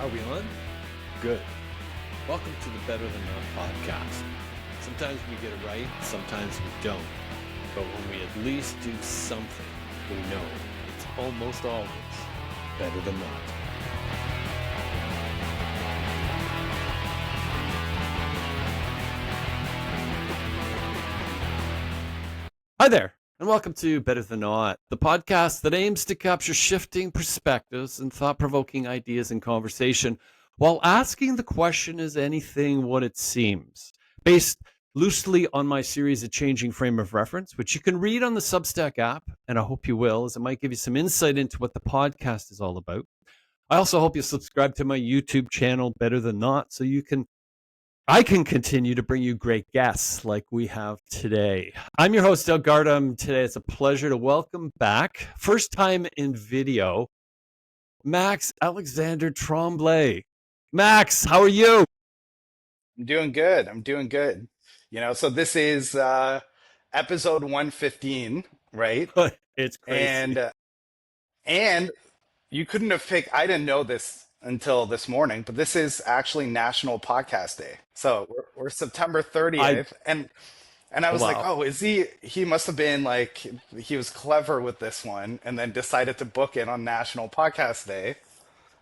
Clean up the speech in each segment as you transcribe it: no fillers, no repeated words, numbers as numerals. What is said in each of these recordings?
Are we on? Good. Welcome to the Better Than Not podcast. Sometimes we get it right, sometimes we don't. But when we at least do something, we know it's almost always better than not. Hi there, and welcome to Better Than Not, the podcast that aims to capture shifting perspectives and thought-provoking ideas in conversation while asking the question, is anything what it seems? Based loosely on my series, A Changing Frame of Reference, which you can read on the Substack app, and I hope you will, as it might give you some insight into what the podcast is all about. I also hope you subscribe to my YouTube channel, Better Than Not, so I can continue to bring you great guests like we have today. I'm your host, Doug Gardam. Today it's a pleasure to welcome back, first time in video, Max Alexander Tremblay. Max, how are you? I'm doing good. So this is episode 115, right? It's crazy. And you couldn't have picked, I didn't know this until this morning, but this is actually National Podcast Day. So we're September I 30th. And I was like, wow. oh, he must have been like, he was clever with this one and then decided to book it on National Podcast Day.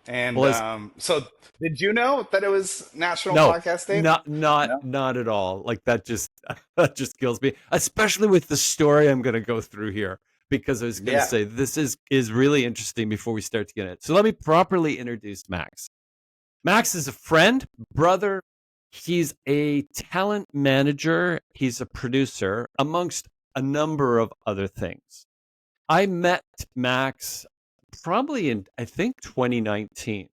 And Well, so did you know that it was National no, Podcast Day? not No. at all. Like that just that just kills me, especially with the story I'm going to go through here, because I was going to Yeah. say this is really interesting before we start to get it. So let me properly introduce Max. Max is a friend, brother. He's a talent manager. He's a producer, amongst a number of other things. I met Max probably in, I think, 2019.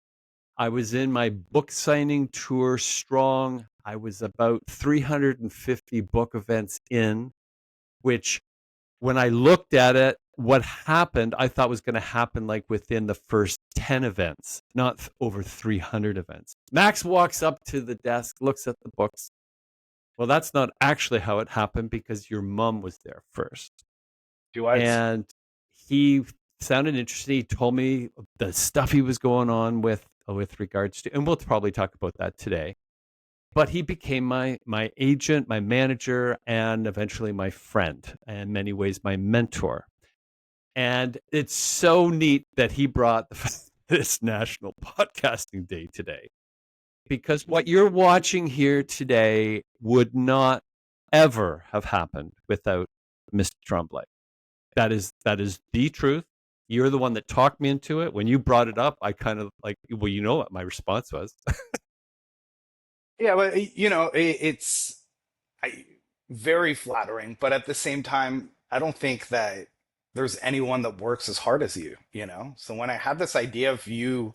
I was in my book signing tour strong. I was about 350 book events in, which when I looked at it, what happened, I thought was going to happen like within the first 10 events, not over 300 events. Max walks up to the desk, looks at the books. Well, that's not actually how it happened because your mom was there first. She was. And he sounded interesting. He told me the stuff he was going on with regards to, and we'll probably talk about that today. But he became my agent, my manager, and eventually my friend, and in many ways my mentor. And it's so neat that he brought this National Podcasting Day today, because what you're watching here today would not ever have happened without Mr. Tremblay. That is the truth. You're the one that talked me into it. When you brought it up, I kind of like, well, you know what my response was. Yeah, but it's I, very flattering, but at the same time, I don't think that there's anyone that works as hard as you. So when I had this idea of you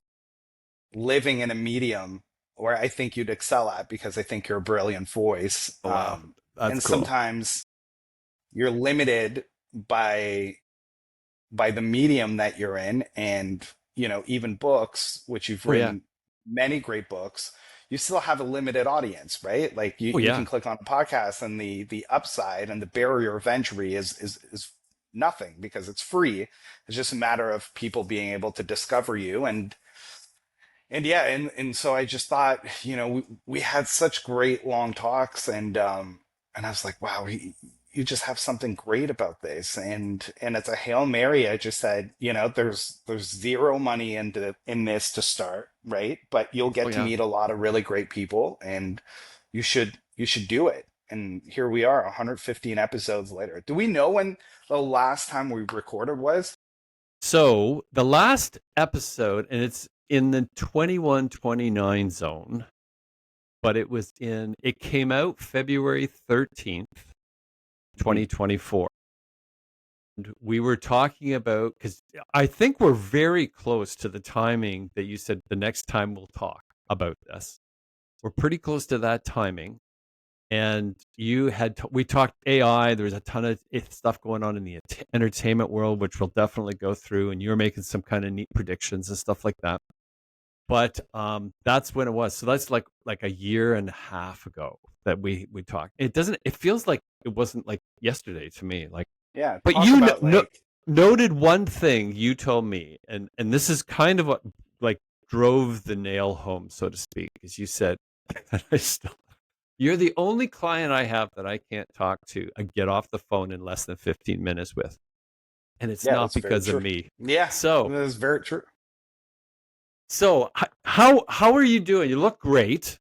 living in a medium where I think you'd excel at because I think you're a brilliant voice, Oh, wow, that's and cool. sometimes you're limited by the medium that you're in, and even books, which you've Oh yeah, written many great books, you still have a limited audience, right? Like you, oh you yeah, can click on a podcast and the upside and the barrier of entry is nothing because it's free. It's just a matter of people being able to discover you. And yeah, and so I just thought, we had such great long talks, and I was like, wow, you just have something great about this. And it's a Hail Mary. I just said, there's zero money in this to start, right? But you'll oh get to yeah. meet a lot of really great people, and you should do it. And here we are, 115 episodes later. Do we know when the last time we recorded was? So the last episode, and it's in the 21-29 zone, but it came out February 13th, Mhm. 2024. And we were talking about, because I think we're very close to the timing that you said the next time we'll talk about this. We're pretty close to that timing. And we talked AI. There's a ton of stuff going on in the entertainment world, which we'll definitely go through. And you're making some kind of neat predictions and stuff like that. But that's when it was. So that's like a year and a half ago that we talked. It feels like it wasn't like yesterday to me. Like, Yeah, but talk about like, noted one thing you told me, and this is kind of what like drove the nail home, so to speak, as you said. I still, you're the only client I have that I can't talk to. I get off the phone in less than 15 minutes with, and it's Yeah, not that's very because of true. me. Yeah, So, that's very true. how are you doing? You look great,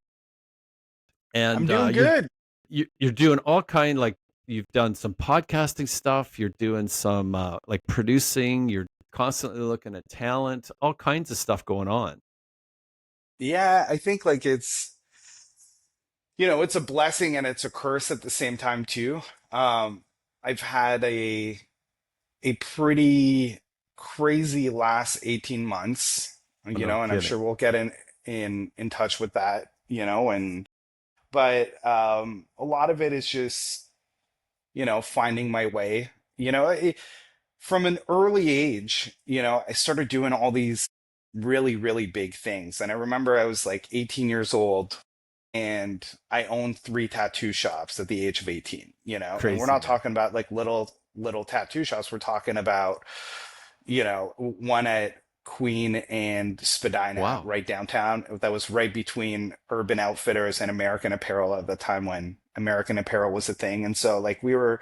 I'm and doing good. you're doing all kind, like you've done some podcasting stuff. You're doing some like producing. You're constantly looking at talent. All kinds of stuff going on. Yeah, I think like it's a blessing and it's a curse at the same time too. I've had a pretty crazy last 18 months, Oh, no and I'm kidding. sure we'll get in touch with that, and but a lot of it is just, finding my way. From an early age, I started doing all these really, really big things. And I remember I was like 18 years old and I owned three tattoo shops at the age of 18, and we're Crazy, not man. talking about like little tattoo shops. We're talking about, one at Queen and Spadina Wow. right downtown. That was right between Urban Outfitters and American Apparel at the time when American Apparel was a thing. And so like we were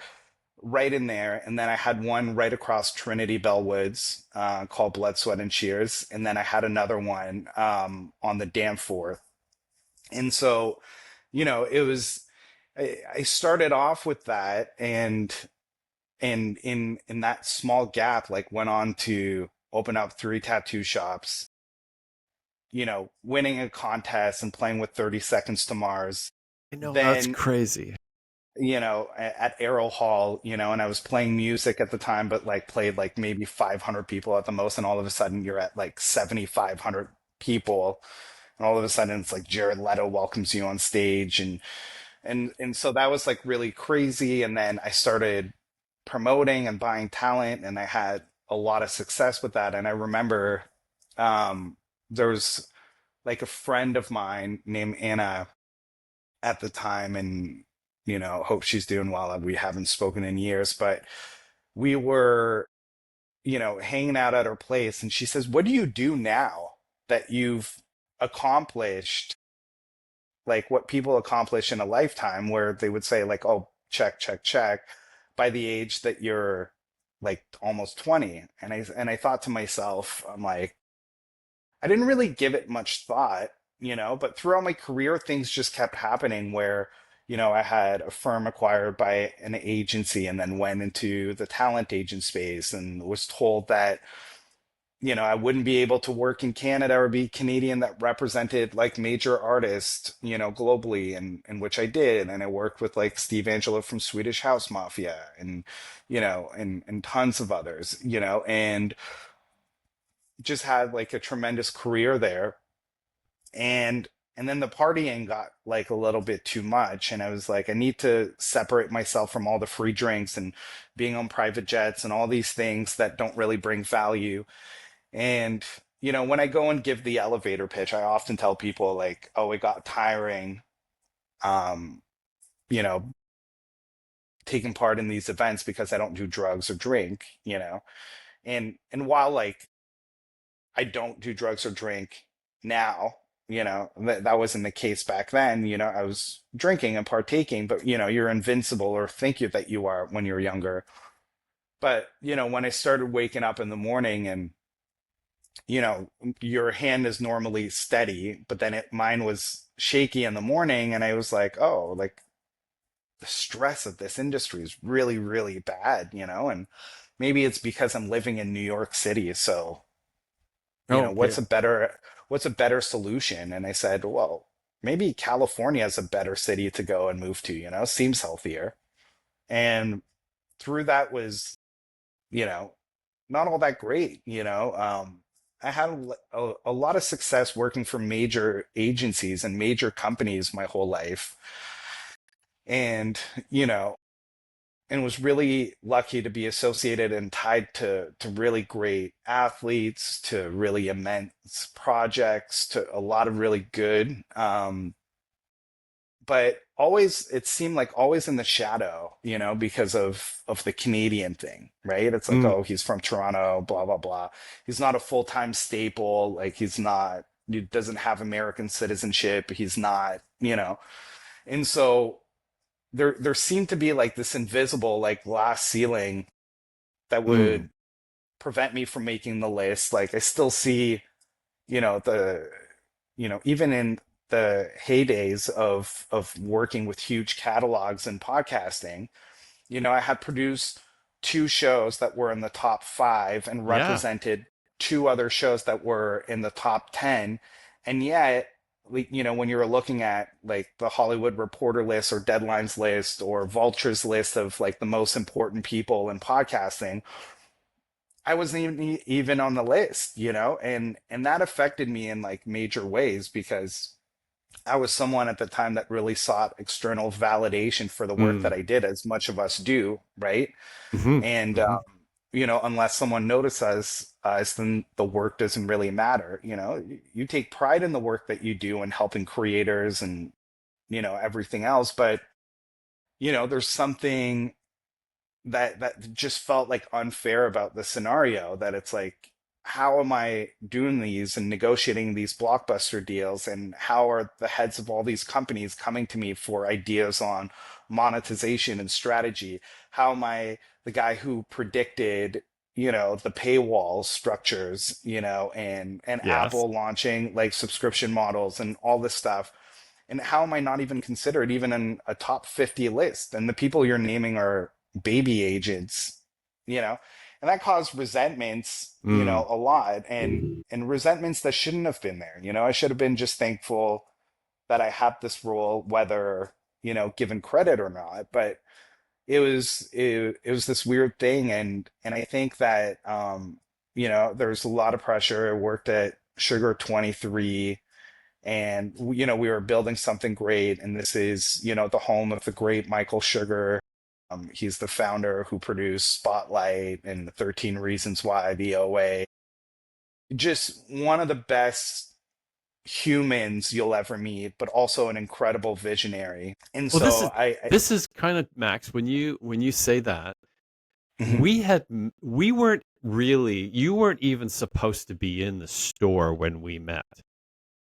right in there. And then I had one right across Trinity Bellwoods called Blood, Sweat, and Shears. And then I had another one on the Danforth. And so, it was, I started off with that and in that small gap, like went on to open up three tattoo shops, winning a contest and playing with 30 Seconds to Mars. I know that's Then crazy. at Arrow Hall, and I was playing music at the time, but like played like maybe 500 people at the most, and all of a sudden you're at like 7,500 people, and all of a sudden it's like Jared Leto welcomes you on stage, and so that was like really crazy, and then I started promoting and buying talent, and I had a lot of success with that, and I remember there was like a friend of mine named Anna at the time, and hope she's doing well. We haven't spoken in years, but we were, hanging out at her place, and she says, "What do you do now that you've accomplished like what people accomplish in a lifetime where they would say like, oh, check, check, check by the age that you're like almost 20?" And I thought to myself, I'm like, I didn't really give it much thought, but throughout my career, things just kept happening where, I had a firm acquired by an agency and then went into the talent agent space and was told that, I wouldn't be able to work in Canada or be Canadian that represented like major artists, globally, and which I did. And I worked with like Steve Angelo from Swedish House Mafia and, and tons of others, and just had like a tremendous career there. and and then the partying got like a little bit too much, and I was like, I need to separate myself from all the free drinks and being on private jets and all these things that don't really bring value. And when I go and give the elevator pitch, I often tell people like, oh, it got tiring, um you know taking part in these events because I don't do drugs or drink, and while like I don't do drugs or drink now. That wasn't the case back then. I was drinking and partaking, but you're invincible, or think you that you are when you're younger. But when I started waking up in the morning and you know your hand is normally steady, but then mine was shaky in the morning, and I was like, oh, like the stress of this industry is really, really bad, and maybe it's because I'm living in New York City, so Oh, what's okay. a better solution? And I said, well, maybe California is a better city to go and move to, seems healthier. And through that was, you know, not all that great, I had a lot of success working for major agencies and major companies my whole life. And, you know, and was really lucky to be associated and tied to really great athletes, to really immense projects, to a lot of really good. But always, it seemed like always in the shadow, because of the Canadian thing, right? It's like, Mm. oh, he's from Toronto, blah blah blah. He's not a full-time staple, like he's not, he doesn't have American citizenship. He's not, and so there seemed to be like this invisible like glass ceiling that Mm. would prevent me from making the list. Like I still see, the even in the heydays of working with huge catalogs and podcasting, I had produced two shows that were in the top five and Yeah. represented two other shows that were in the top 10. And yet, when you're looking at like the Hollywood Reporter list or Deadlines list or Vulture's list of like the most important people in podcasting, I wasn't even on the list, and that affected me in like major ways because I was someone at the time that really sought external validation for the work Mm. that I did, as much of us do, right? Hmm. And Hmm. unless someone notices us, then the work doesn't really matter. You take pride in the work that you do and helping creators and everything else, but there's something that just felt like unfair about the scenario, that it's like, how am I doing these and negotiating these blockbuster deals, and how are the heads of all these companies coming to me for ideas on monetization and strategy? How am I the guy who predicted the paywall structures, and Yes. Apple launching like subscription models and all this stuff, and how am I not even considered even in a top 50 list? And the people you're naming are baby agents, you know, and that caused resentments, Mm. a lot, and resentments that shouldn't have been there. I should have been just thankful that I had this role, whether, given credit or not. But it was this weird thing, and I think that there's a lot of pressure. I worked at Sugar 23, and we were building something great, and this is the home of the great Michael Sugar. He's the founder who produced Spotlight and the 13 Reasons Why, the OA. Just one of the best humans you'll ever meet, but also an incredible visionary. And Well, so I this is kind of Max, when you say that, Mhm. we weren't really, you weren't even supposed to be in the store when we met,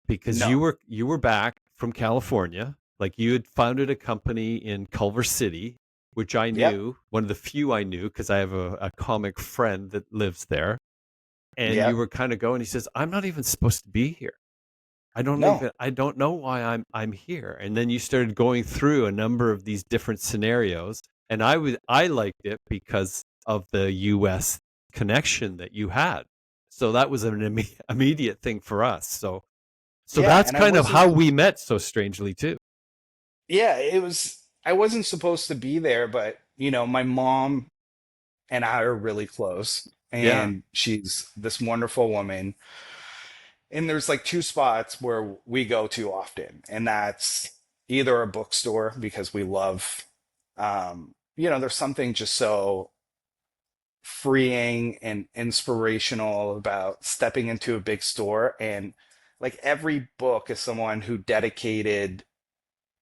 because No. you were back from California. Like, you had founded a company in Culver City, which I Yep. knew, one of the few I knew, because I have a comic friend that lives there. And you Yep. were kind of going, he says, I'm not even supposed to be here. No. I don't know why I'm here. And then you started going through a number of these different scenarios, and I liked it because of the US connection that you had. So that was an immediate thing for us. So Yeah, that's and I kind of how wasn't we met, so strangely too. yeah, I wasn't supposed to be there, but my mom and I are really close, Yeah. and she's this wonderful woman. And there's like two spots where we go to often, and that's either a bookstore because we love, there's something just so freeing and inspirational about stepping into a big store, and like every book is someone who dedicated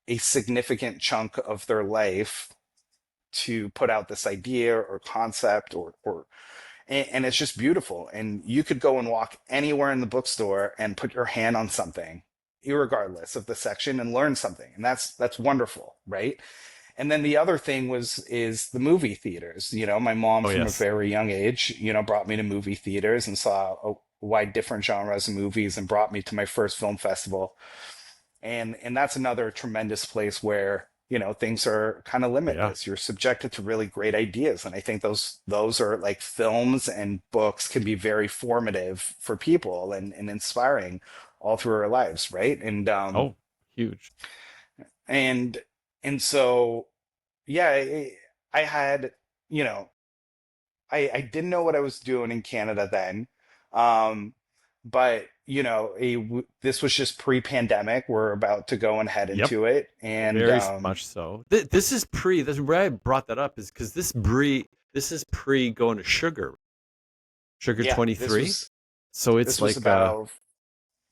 a significant chunk of their life to put out this idea or concept, or and it's just beautiful. And you could go and walk anywhere in the bookstore and put your hand on something, irregardless of the section, and learn something. And that's wonderful, right? And then the other thing is the movie theaters. My mom Oh from a yes. very young age, brought me to movie theaters and saw a wide different genres of movies, and brought me to my first film festival. And that's another tremendous place where things are kind of Oh yeah. limitless. You're subjected to really great ideas, and I think those are like, films and books can be very formative for people and inspiring all through our lives, right? Oh, huge. And and so yeah, I had, you know I didn't know what I was doing in Canada then. But this was just pre-pandemic. We're about to go and head Yep. into it. And Very much so. This is pre. This is where I brought that up, is because this is pre going to Sugar yeah, 23. So it's this was like about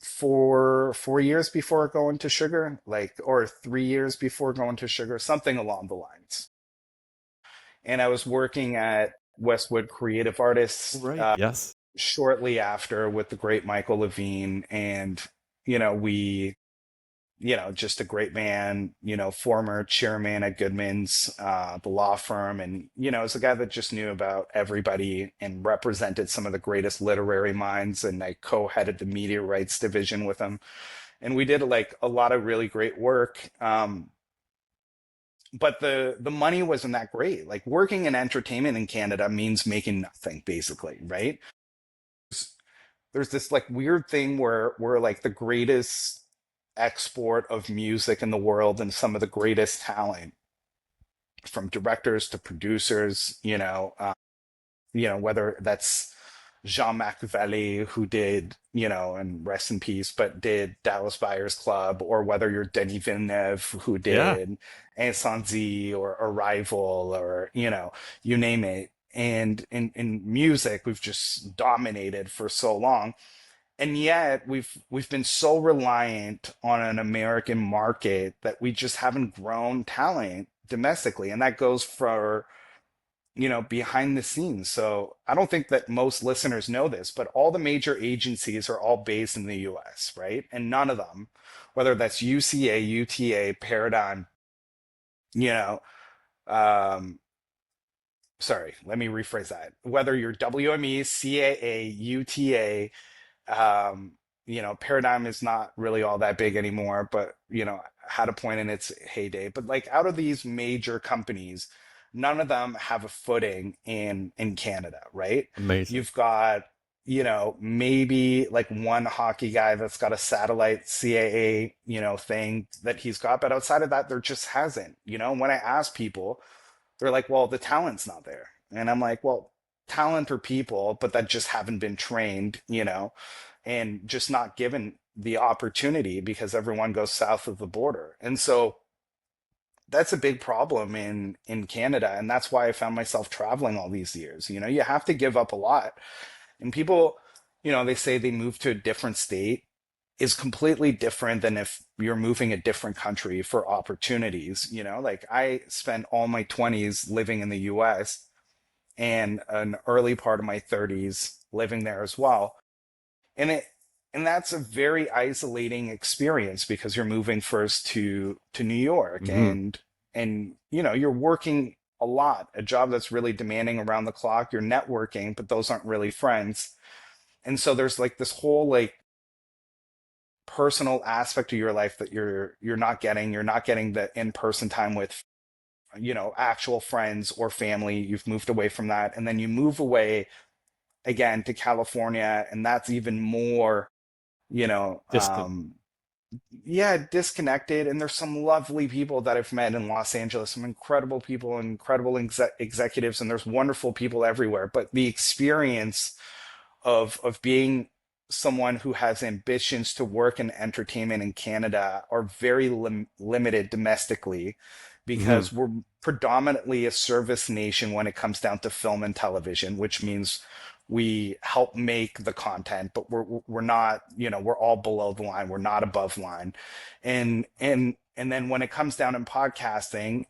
4 years before going to Sugar, like, or 3 years before going to Sugar, something along the lines. And I was working at Westwood Creative Artists right. Yes. shortly after with the great Michael Levine. And we, just a great man, former chairman at Goodman's, the law firm. And, it's a guy that just knew about everybody and represented some of the greatest literary minds. And I co-headed the media rights division with him. And we did like a lot of really great work. But the money wasn't that great. Like working in entertainment in Canada means making nothing, basically, right? There's this like weird thing where we're like the greatest export of music in the world and some of the greatest talent from directors to producers, whether that's Jean-Marc Vallée, who did, and rest in peace, but did Dallas Buyers Club, or whether you're Denis Villeneuve, who Yeah. did Incendie or Arrival, or, you name it. And in music, we've just dominated for so long. And yet we've been so reliant on an American market that we just haven't grown talent domestically. And that goes for behind the scenes. So I don't think that most listeners know this, but all the major agencies are all based in the US, right? And none of them, whether that's UCA, UTA, Paradigm, you know, um, sorry, let me rephrase that. Whether you're WME, CAA, UTA, um, Paradigm is not really all that big anymore, but had a point in its heyday. But like out of these major companies, none of them have a footing in Canada, right? Amazing. You've got, maybe like one hockey guy that's got a satellite CAA, thing that he's got, but outside of that, there just hasn't. When I ask people, they're like, well, the talent's not there. And I'm like, well, talent or people, but that just haven't been trained, and just not given the opportunity because everyone goes south of the border. And so that's a big problem in Canada. And that's why I found myself traveling all these years. You have to give up a lot. And people, they say they move to a different state is completely different than if you're moving a different country for opportunities. Like I spent all my 20s living in the US and an early part of my 30s living there as well. And that's a very isolating experience because you're moving first to New York, Hmm. and you're working a lot, a job that's really demanding around the clock. You're networking, but those aren't really friends. And so there's like this whole like personal aspect of your life that you're not getting the in-person time with actual friends or family. You've moved away from that, and then you move away again to California, and that's even more you know Distant. um yeah, disconnected. And there's some lovely people that I've met in Los Angeles, some incredible people, incredible executives, and there's wonderful people everywhere, but the experience of being someone who has ambitions to work in entertainment in Canada are very limited domestically Hmm. because we're predominantly a service nation when it comes down to film and television, which means we help make the content, but we're not, we're all below the line. We're not above line. And then when it comes down in podcasting,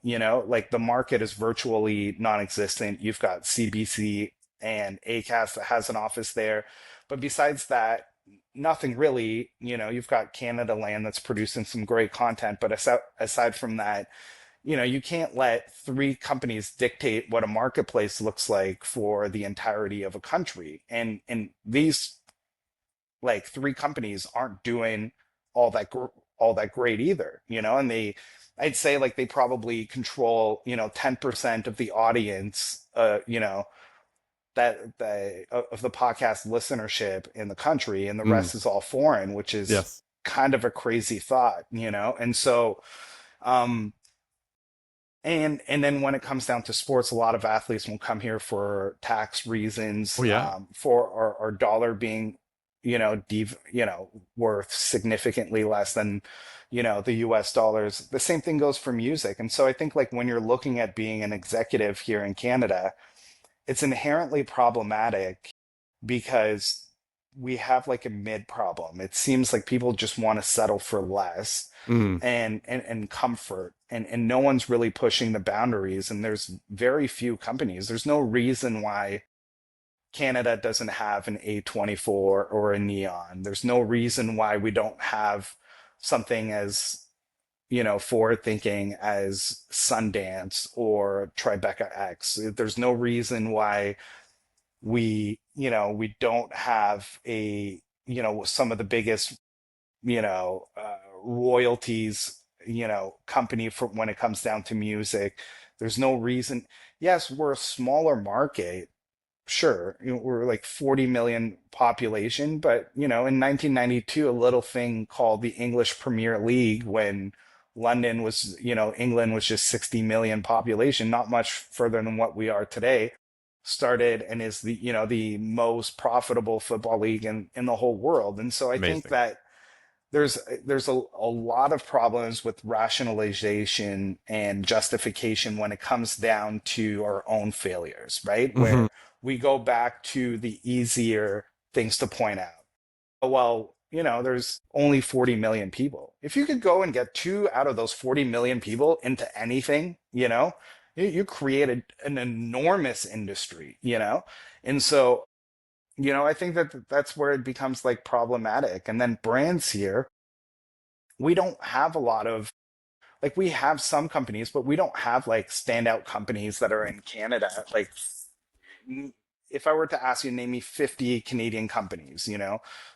like the market is virtually non-existent. You've got CBC and Acast that has an office there. But besides that, nothing really. You've got Canada Land that's producing some great content. But aside from that, you can't let three companies dictate what a marketplace looks like for the entirety of a country. And these like three companies aren't doing all that all that great either, and I'd say like they probably control 10% of the audience, that of the podcast listenership in the country, and the Mm. rest is all foreign, which is Yes. kind of a crazy thought. And so um and then when it comes down to sports, a lot of athletes will come here for tax Oh reasons, yeah. for our dollar being, worth significantly less than, the US dollars. The same thing goes for music. And so I think like when you're looking at being an executive here in Canada, it's inherently problematic because we have like a mid problem. It seems like people just want to settle for less Mm. and comfort, and no one's really pushing the boundaries, and there's very few companies. There's no reason why Canada doesn't have an A24 or a Neon. There's no reason why we don't have something as, forward thinking as Sundance or Tribeca X. There's no reason why we don't have some of the biggest, royalties, company for when it comes down to music. There's no reason. Yes, we're a smaller market. Sure, we're like 40 million population, but in 1992, a little thing called the English Premier League, when England was just 60 million population, not much further than what we are today, started and is the most profitable football league in the whole world. And so I think Amazing. that there's a lot of problems with rationalization and justification when it comes down to our own failures, right? Hmm. Where we go back to the easier things to point out. Well, there's only 40 million people. If you could go and get two out of those 40 million people into anything, you created an enormous industry. And so, I think that that's where it becomes like problematic. And then brands here, we don't have a lot of, like, we have some companies, but we don't have like standout companies that are in Canada. Like, if I were to ask you, name me 50 Canadian companies,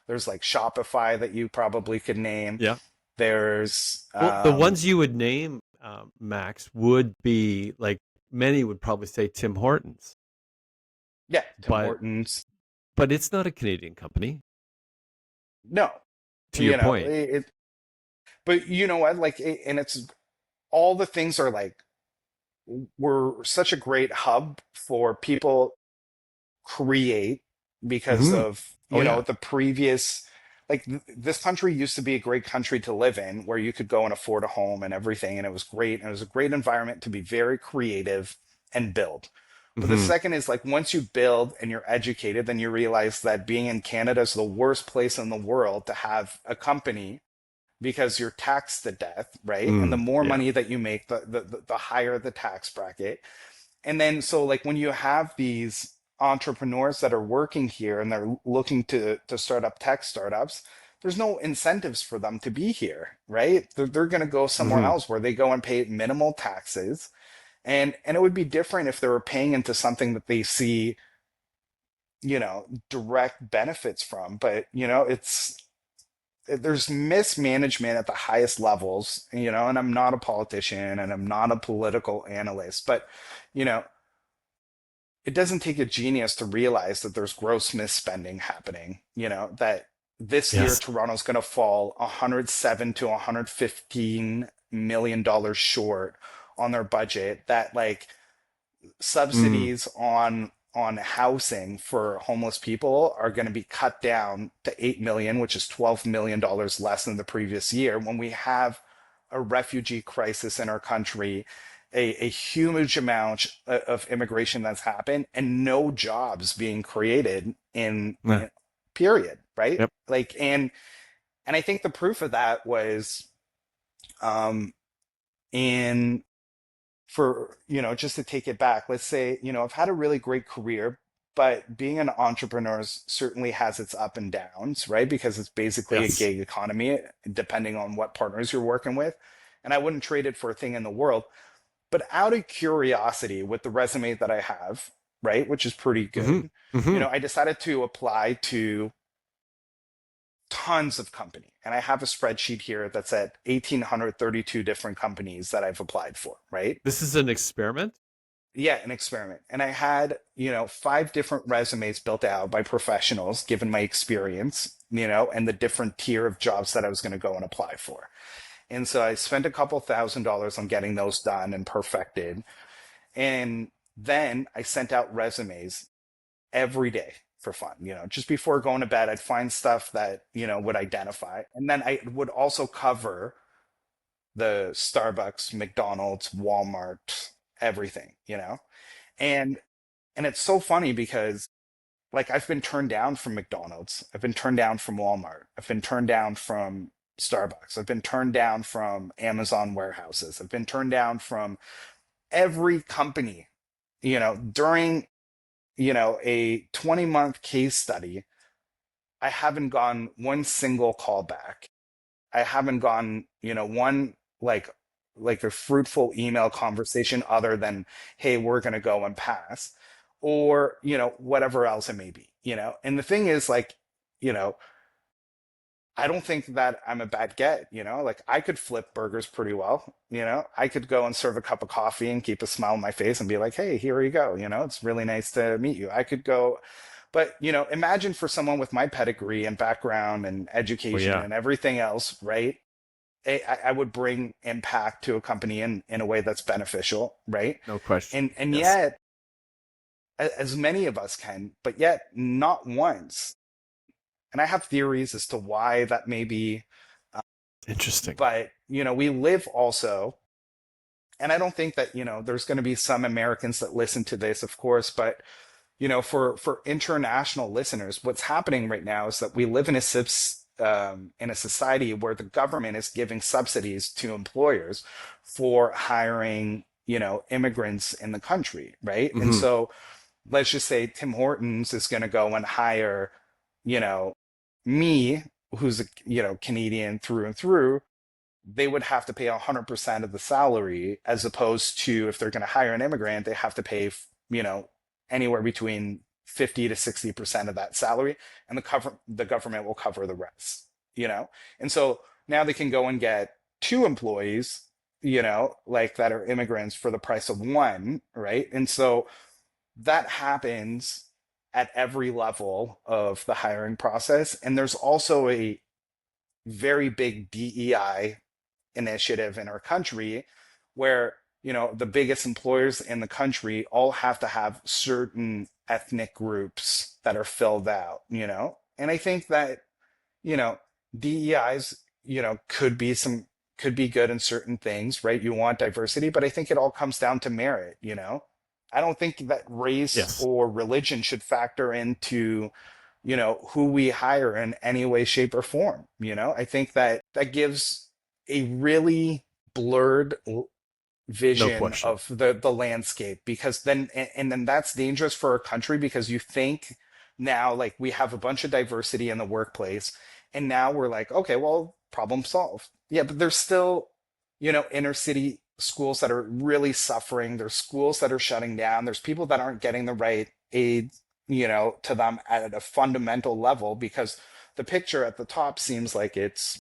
there's like Shopify that you probably could name. Yeah. There's, Well, the ones you would name, Max, would be like many would probably say Tim Hortons, yeah, Tim but Hortons. it's not a Canadian company. No, To your point. but you know what? Like, and it's all the things are like, we're such a great hub for people create because Hmm. of Oh yeah. the previous, like, this country used to be a great country to live in, where you could go and afford a home and everything, and it was great, and it was a great environment to be very creative and build. But the Hmm. second is, like, once you build and you're educated, then you realize that being in Canada is the worst place in the world to have a company, because you're taxed to death, right? And the Mm, more yeah. money that you make, the higher the tax bracket. And then, so, like, when you have these entrepreneurs that are working here and they're looking to start up tech startups, there's no incentives for them to be here, right? They're going to go somewhere Hmm. else where they go and pay minimal taxes. And it would be different if they were paying into something that they see, direct benefits from. But, there's mismanagement at the highest levels, and I'm not a politician and I'm not a political analyst, but, you know, it doesn't take a genius to realize that there's gross misspending happening, that this year Yes. Toronto's going to fall 107 to 115 million dollars short on their budget, that, like, Mm. subsidies on housing for homeless people are going to be cut down to 8 million, which is 12 million dollars less than the previous year, when we have a refugee crisis in our country, a huge amount of immigration that's happened, and no jobs being created Yeah. period, right? Yep. Like, and I think the proof of that was, um in for, just to take it back, let's say, I've had a really great career, but being an entrepreneur certainly has its up and downs, right? Because it's basically a Yes. gig economy, depending on what partners you're working with. And I wouldn't trade it for a thing in the world. But out of curiosity, with the resume that I have, right, which is pretty Hmm. good, Hmm. I decided to apply to tons of company. And I have a spreadsheet here that's at 1,832 different companies that I've applied for, right? This is an experiment. Yeah, an experiment. And I had, five different resumes built out by professionals, given my experience, and the different tier of jobs that I was going to go and apply for. And so I spent a couple $1,000s on getting those done and perfected. And then I sent out resumes every day for fun. Just before going to bed, I'd find stuff that, would identify. And then I would also cover the Starbucks, McDonald's, Walmart, everything. And and it's so funny because, like, I've been turned down from McDonald's, I've been turned down from Walmart, I've been turned down from Starbucks, I've been turned down from Amazon warehouses, I've been turned down from every company, during a 20-month case study, I haven't gone one single callback. I haven't gone, one like a fruitful email conversation other than, hey, we're going to go and pass, or, whatever else it may be. And the thing is, like, you know, I don't think that I'm a bad get. Like I could flip burgers pretty well. I could go and serve a cup of coffee and keep a smile on my face and be like, hey, here you go. It's really nice to meet you. I could go, but imagine for someone with my pedigree and background and Well, education yeah, and everything else, right? I would bring impact to a company in a way that's beneficial, right? no question. And Yes. yet, as many of us can, but yet not once. And I have theories as to why that may be. uh, Interesting. But we live also, and I don't think that there's going to be some Americans that listen to this, of course, but for international listeners, what's happening right now is that we live in a society where the government is giving subsidies to employers for hiring, immigrants in the country, right? And Hmm. so let's just say Tim Hortons is going to go and hire, you know, me, who's a Canadian through and through. They would have to pay 100% of the salary, as opposed to if they're going to hire an immigrant, they have to pay, anywhere between 50 to 60% of that salary, and the government will cover the rest. And so now they can go and get two employees, like that are immigrants for the price of one, right? And so that happens at every level of the hiring process. And there's also a very big DEI initiative in our country where the biggest employers in the country all have to have certain ethnic groups that are filled out. And I think that you know DEIs could be good in certain things, right? You want diversity, but I think it all comes down to merit. I don't think that race Yes. or religion should factor into who we hire in any way, shape, or form. I think that that gives a really blurred No vision question. of the landscape, because then and then that's dangerous for a country, because you think now, like, we have a bunch of diversity in the workplace, and now we're like, okay, well, problem solved. Yeah, but there's still inner city schools that are really suffering. There's schools that are shutting down. There's people that aren't getting the right aid to them at a fundamental level, because the picture at the top seems like it's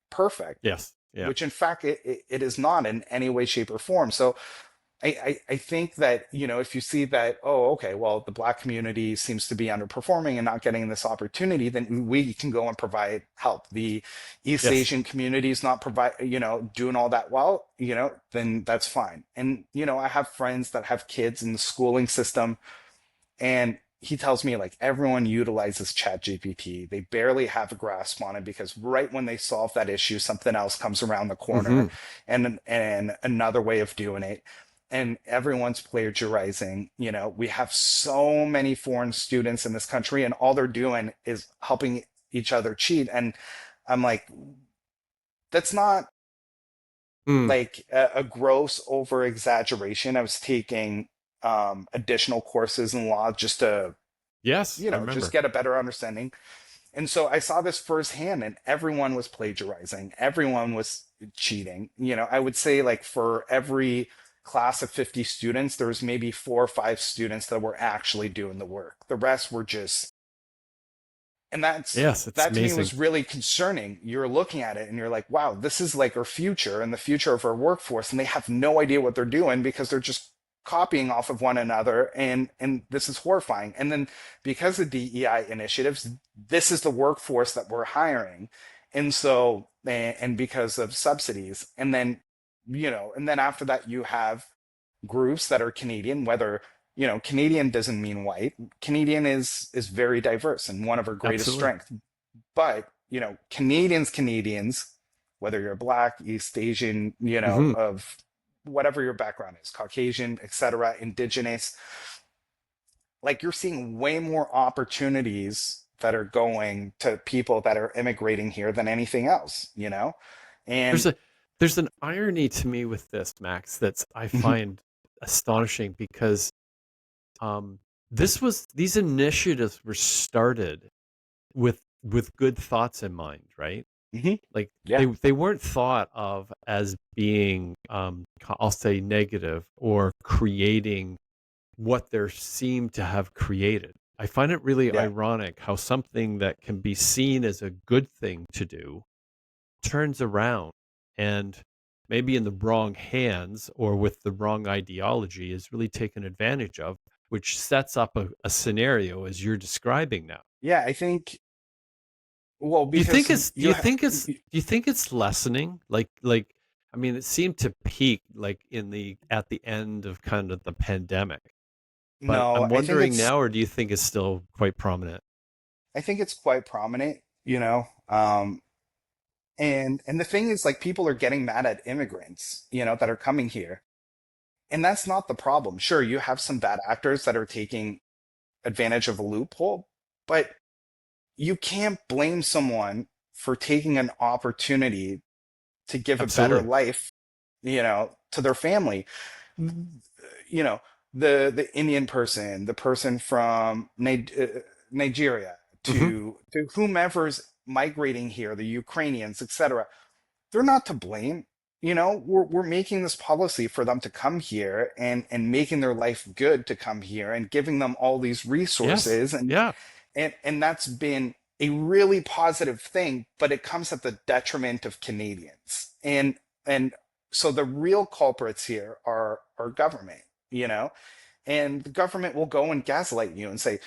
perfect, Yes. Yeah. which in fact it is not in any way, shape, or form. So I think that, if you see that, oh, okay, well, the Black community seems to be underperforming and not getting this opportunity, then we can go and provide help. The East Yes. Asian community is not doing all that well, then that's fine. And, I have friends that have kids in the schooling system, and he tells me, like, everyone utilizes ChatGPT. They barely have a grasp on it, because right when they solve that issue, something else comes around the corner, Hmm. and another way of doing it. And everyone's plagiarizing. We have so many foreign students in this country, and all they're doing is helping each other cheat. And I'm like, that's not Mm. like a gross over exaggeration. I was taking additional courses in law just to Yes, I just remember. get a better understanding. And so I saw this firsthand, and everyone was plagiarizing. Everyone was cheating. I would say, like, for every class of 50 students, there was maybe 4 or 5 students that were actually doing the work. The rest were just, and Yes, it's that to me amazing. was really concerning. You're looking at it and you're like, wow, this is like our future and the future of our workforce, and they have no idea what they're doing because they're just copying off of one another, and this is horrifying. And then because of DEI initiatives, this is the workforce that we're hiring. And so and because of subsidies, and then after that you have groups that are Canadian, whether Canadian doesn't mean white. Canadian is very diverse and one of our greatest Absolutely. strengths. But Canadians, whether you're Black, East Asian, Hmm. of whatever your background is, Caucasian, etc., Indigenous, like, you're seeing way more opportunities that are going to people that are immigrating here than anything else. There's And a there's an irony to me with this, Max, that's I mhm, find astonishing because these initiatives were started with good thoughts in mind, right? Hmm. Like Yeah. they weren't thought of as being I'll say negative or creating what there seemed to have created. I find it really Yeah. ironic how something that can be seen as a good thing to do turns around and maybe in the wrong hands or with the wrong ideology is really taken advantage of, which sets up a scenario as you're describing now. Yeah. I think, well, Do you think because it's do you think it's lessening? I mean, it seemed to peak like in the at the end of kind of the pandemic. But no, I'm wondering now, or do you think it's still quite prominent? I think it's quite prominent, you know. And the thing is, like, people are getting mad at immigrants, that are coming here. And that's not the problem. Sure, you have some bad actors that are taking advantage of a loophole, but you can't blame someone for taking an opportunity to give a better Absolutely. life, to their family. You know, the Indian person, the person from Nigeria, Hmm. to whomever's migrating here, the Ukrainians, etc. They're not to blame. We're making this policy for them to come here and making their life good to come here and giving them all these Yes. resources, Yeah. and that's been a really positive thing, but it comes at the detriment of Canadians. And so the real culprits here are our government, you know, and the government will go and gaslight you and say,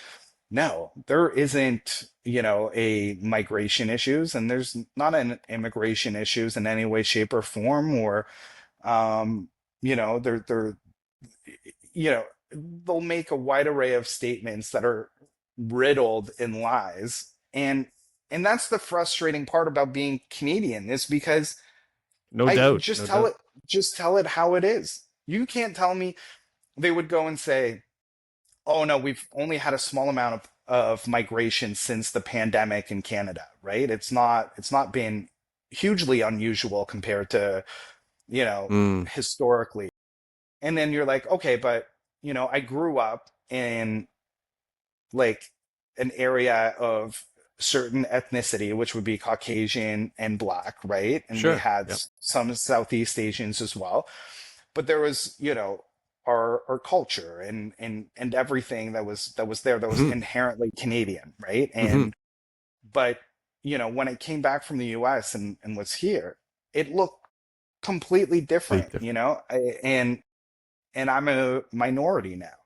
no, there isn't, a migration issues, and there's not an immigration issues in any way, shape, or form, or they're you know, they'll make a wide array of statements that are riddled in lies. And that's the frustrating part about being Canadian, is because No I doubt. No doubt. just tell it how it is. You can't tell me. They would go and say, oh no, we've only had a small amount of migration since the pandemic in Canada, right? It's not been hugely unusual compared to, Mm, historically. And then you're like, okay, but I grew up in, like, an area of certain ethnicity, which would be Caucasian and Black, right? And we sure. had Yeah. some Southeast Asians as well. But there was, our culture and everything that was there that was Hmm. inherently Canadian, right? Hmm. But when I came back from the US and was here, it looked completely Complete different, different. and I'm a minority now.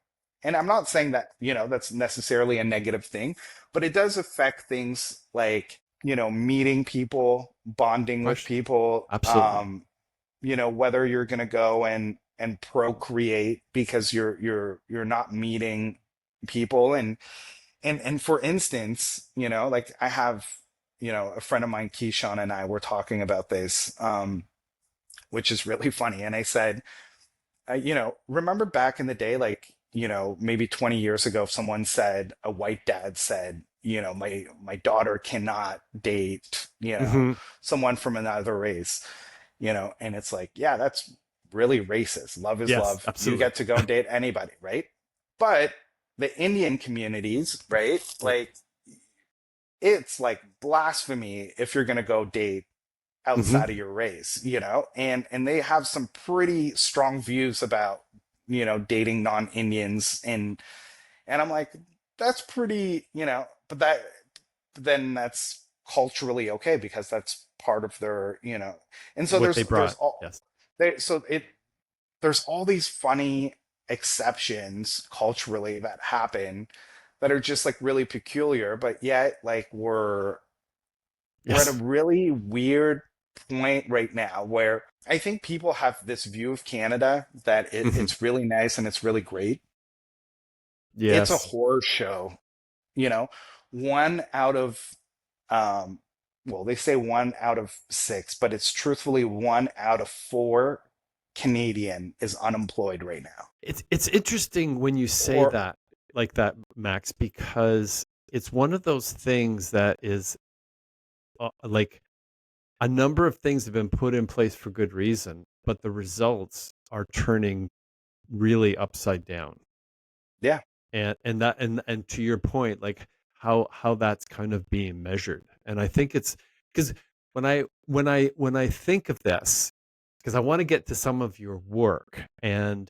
And I'm not saying that, that's necessarily a negative thing, but it does affect things like, meeting people, bonding with Question. people, Absolutely. whether you're going to go and procreate because you're not meeting people. And for instance, like, I have, a friend of mine, Keyshawn, and I were talking about this, which is really funny. And I said, remember back in the day, like, maybe 20 years ago, if someone said, a white dad said, my daughter cannot date, Hmm. someone from another race, and it's like, yeah, that's really racist. Love is Yes. love. You Absolutely. get to go and date anybody, right? But the Indian communities, right? Yeah. Like, it's like blasphemy if you're going to go date Hmm. outside of your race, and they have some pretty strong views about, dating non-Indians. And I'm like, that's pretty, but then that's culturally okay because that's part of their, and so What they there's brought. all Yes. there's all these funny exceptions culturally that happen that are just like really peculiar, but yet, like, we're at a Yes. really weird point right now where I think people have this view of Canada that Hmm. it's really nice and it's really great. It's a Yes. horror show, you know. One out of, um, well, they say 1 out of 6, but it's truthfully 1 out of 4 Canadian is unemployed right now. It's interesting when you say Or that like that, Max, because it's one of those things that is like a number of things have been put in place for good reason, but the results are turning really upside down. yeah, And to your point, like how that's kind of being measured. And I think it's because when I think of this, because I want to get to some of your work, and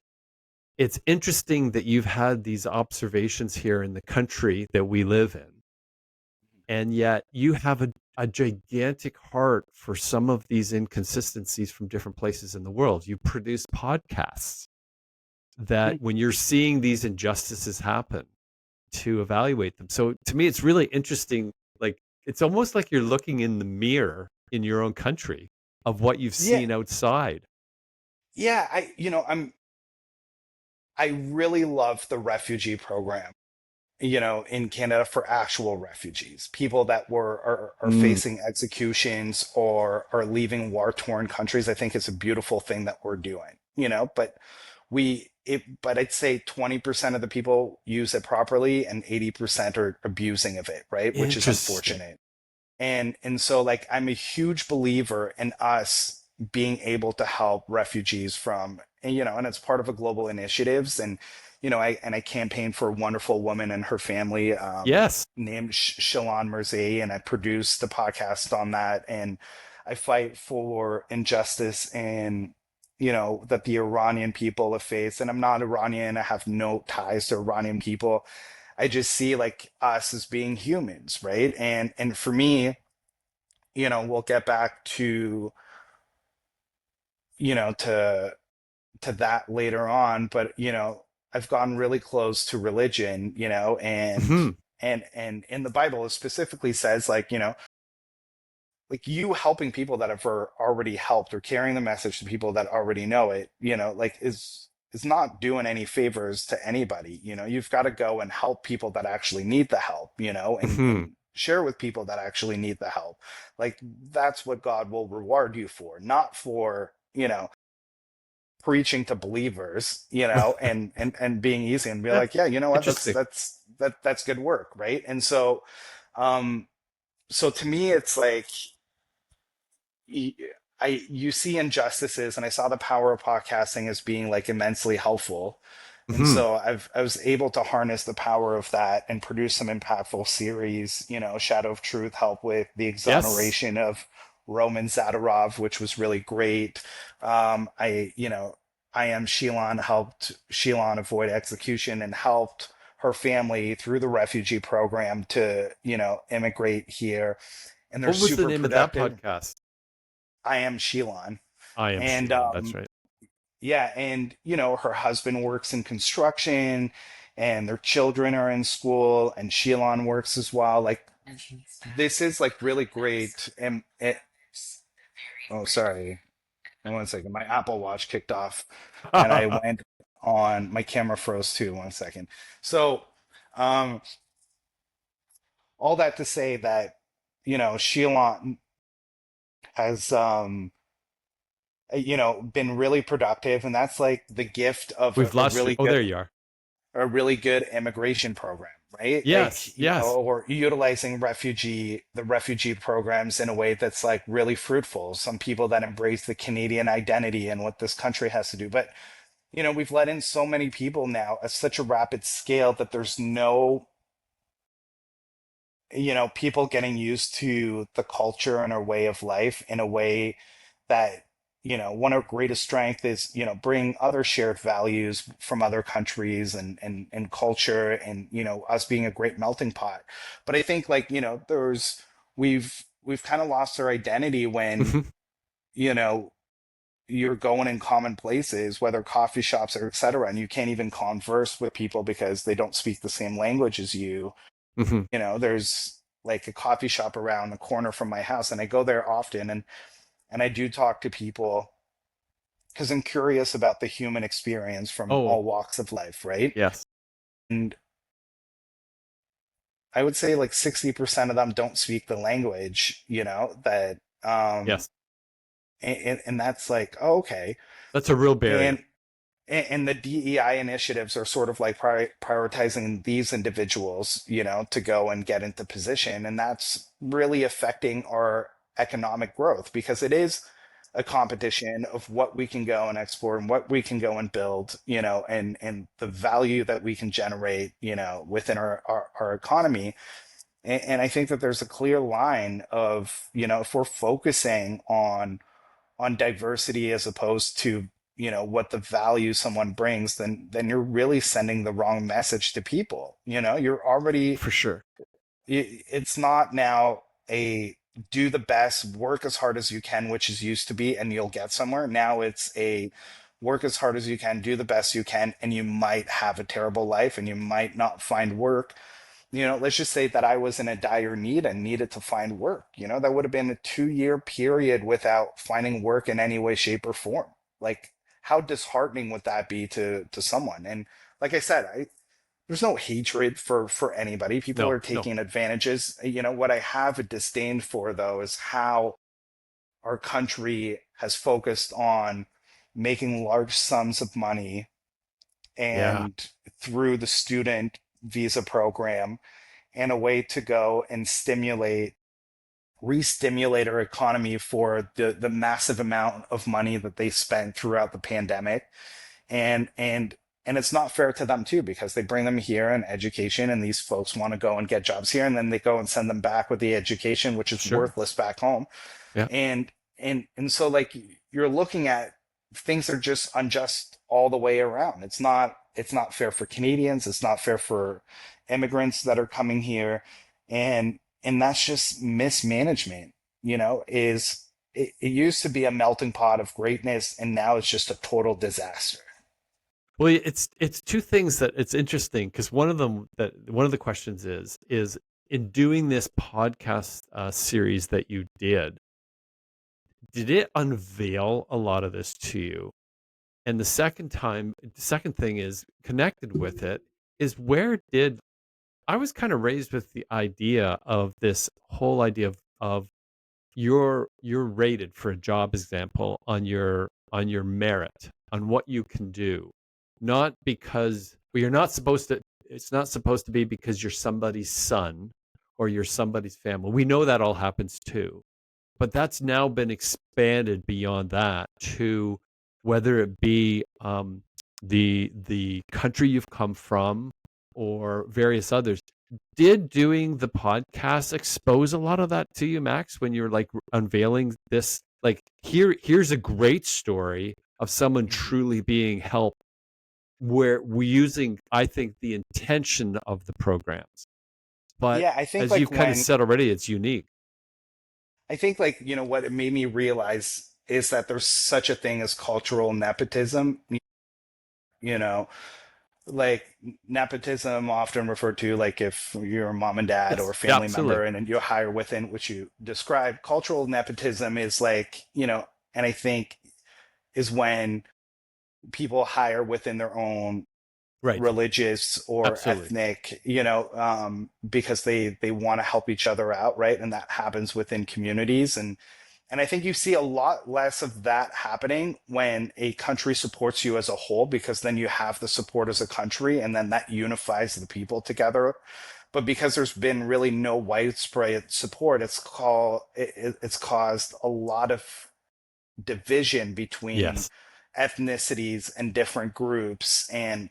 it's interesting that you've had these observations here in the country that we live in, and yet you have a gigantic heart for some of these inconsistencies from different places in the world. You produce podcasts that when you're seeing these injustices happen, to evaluate them. So to me, it's really interesting. Like it's almost like you're looking in the mirror in your own country of what you've Yeah, seen outside. yeah. I really love the refugee program, in Canada for actual refugees, people that are Mm, facing executions or are leaving war-torn countries. I think it's a beautiful thing that we're doing, but but I'd say 20% of the people use it properly and 80% are abusing of it, right? Which is interesting. unfortunate. And so like I'm a huge believer in us being able to help refugees from, and it's part of a global initiatives. And I campaigned for a wonderful woman and her family, Yes. named Shalon Merzey, and I produced the podcast on that. And I fight for injustice and that the Iranian people have faced. And I'm not Iranian, I have no ties to Iranian people. I just see like us as being humans, right? And for me, we'll get back to, you know, to to that later on, but I've gotten really close to religion, Hmm. and in the Bible it specifically says like you helping people that have already helped or carrying the message to people that already know it, like is not doing any favors to anybody. You've got to go and help people that actually need the help, Hmm. and share with people that actually need the help. Like that's what God will reward you for, not for, preaching to believers, and being easy and be Yeah. like, yeah, you know what, Interesting. that's good work, right? And so um so to me it's like you see injustices, and I saw the power of podcasting as being like immensely helpful. And Hmm. so I was able to harness the power of that and produce some impactful series. Shadow of Truth helped with the Yes. exoneration of Roman Zadorov, which was really great. I am Sheilan helped Sheilan avoid execution and helped her family through the refugee program to, immigrate here. And they're What was the super name of that productive. podcast? I am Sheilan. I am And Sheila. That's right. yeah, and her husband works in construction and their children are in school and Sheilan works as well. Like this is like really great. And oh, sorry. One second. My Apple Watch kicked off and I went on, my camera froze too. One second. So, um, all that to say that, Sheilan has, been really productive, and that's like the gift of We've lost you. Oh, there you are. a really good immigration program, right? Yes. Like, Yes. or utilizing the refugee programs in a way that's like really fruitful. Some people that embrace the Canadian identity and what this country has to do. But, we've let in so many people now at such a rapid scale that there's no, people getting used to the culture and our way of life in a way that, one of our greatest strength is, bring other shared values from other countries and culture and, us being a great melting pot. But I think like, we've kind of lost our identity when, Hmm. you know, you're going in common places, whether coffee shops or et cetera, and you can't even converse with people because they don't speak the same language as you. Hmm. There's like a coffee shop around the corner from my house, and I go there often, and I do talk to people because I'm curious about the human experience from Oh, all walks of life, right? yes. And I would say like 60% of them don't speak the language, that Yes. and that's like, oh, okay. That's a real barrier. And and the DEI initiatives are sort of like prioritizing these individuals, to go and get into position. And that's really affecting our economic growth because it is a competition of what we can go and explore and what we can go and build, and the value that we can generate, within our economy. And I think that there's a clear line of, if we're focusing on diversity as opposed to, what the value someone brings, then you're really sending the wrong message to people. You're already, For sure. it's not now a do the best, work as hard as you can, which is used to be, and you'll get somewhere. Now it's a work as hard as you can, do the best you can, and you might have a terrible life and you might not find work. Let's just say that I was in a dire need and needed to find work. That would have been a 2-year period without finding work in any way, shape, or form. Like, how disheartening would that be to someone? And like I said, there's no hatred for anybody. People No, are no. taking advantages. What I have a disdain for, though, is how our country has focused on making large sums of money Yeah, and through the student visa program, and a way to go and re-stimulate our economy for the massive amount of money that they spent throughout the pandemic. And and and it's not fair to them too, because they bring them here in education, and these folks want to go and get jobs here, and then they go and send them back with the education, which is sure. worthless back home. Yeah. And so, like, you're looking at things are just unjust all the way around. It's not fair for Canadians, it's not fair for immigrants that are coming here. And that's just mismanagement. It used to be a melting pot of greatness, and now it's just a total disaster. Well, it's two things that it's interesting, because one of the questions is in doing this podcast series that you did it unveil a lot of this to you? And the second thing is connected with it is, where did I was kind of raised with the idea of this whole idea of you're rated for a job example on your merit, on what you can do, not because, well, you're not supposed to, it's not supposed to be because you're somebody's son or you're somebody's family. We know that all happens too, but that's now been expanded beyond that to whether it be the country you've come from or various others. Did doing the podcast expose a lot of that to you, Max, when you're like unveiling this? Like, here's a great story of someone Mhm. truly being helped, where we're using, I think, the intention of the programs. But Yeah, I think as you like kind of when said already, it's unique. I think like, what it made me realize is that there's such a thing as cultural nepotism. You know, like, nepotism often referred to, like, if you're a mom and dad or Yes, a yeah, family absolutely. member and you hire within which you describe. Cultural nepotism is like, and I think is when people hire within their own Right. religious or Absolutely. ethnic, because they want to help each other out, right? And that happens within communities. And I think you see a lot less of that happening when a country supports you as a whole, because then you have the support as a country, and then that unifies the people together. But because there's been really no widespread support, it's caused a lot of division between Yes. ethnicities and different groups, and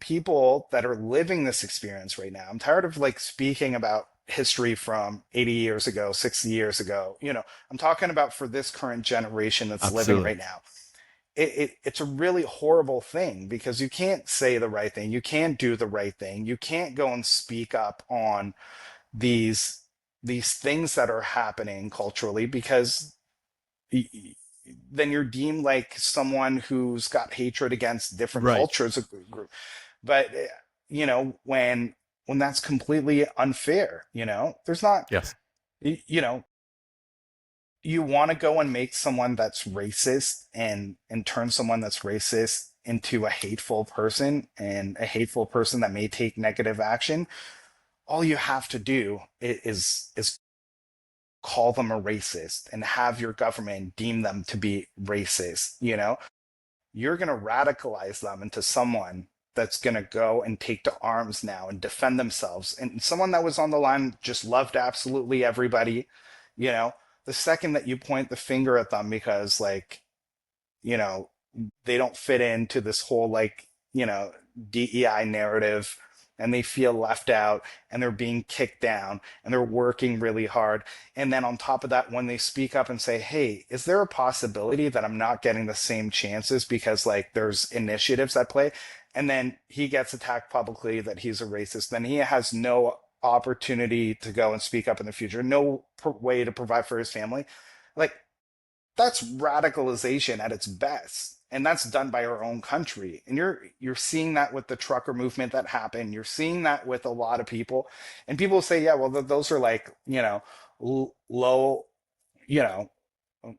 people that are living this experience right now. I'm tired of, like, speaking about history from 80 years ago, 60 years ago. I'm talking about for this current generation that's living Absolutely. right now. It's a really horrible thing, because you can't say the right thing, you can't do the right thing, you can't go and speak up on these these things that are happening culturally, because then you're deemed like someone who's got hatred against different Right. cultures. But when that's completely unfair. There's not, Yes. you know you want to go and make someone that's racist and turn someone that's racist into a hateful person, and a hateful person that may take negative action. All you have to do is call them a racist and have your government deem them to be racist. You're going to radicalize them into someone that's going to go and take to arms now and defend themselves. And someone that was on the line just loved absolutely everybody, you know. the second that you point the finger at them because like, you know, they don't fit into this whole like, you know, DEI narrative, and they feel left out and they're being kicked down and they're working really hard. And then on top of that, when they speak up and say, hey, is there a possibility that I'm not getting the same chances because like there's initiatives at play? And then he gets attacked publicly that he's a racist, then he has no opportunity to go and speak up in the future, no way to provide for his family. Like, that's radicalization at its best, and that's done by our own country. And you're seeing that with the trucker movement that happened. You're seeing that with a lot of people, and people say, yeah, well, those are like, you know, low, you know,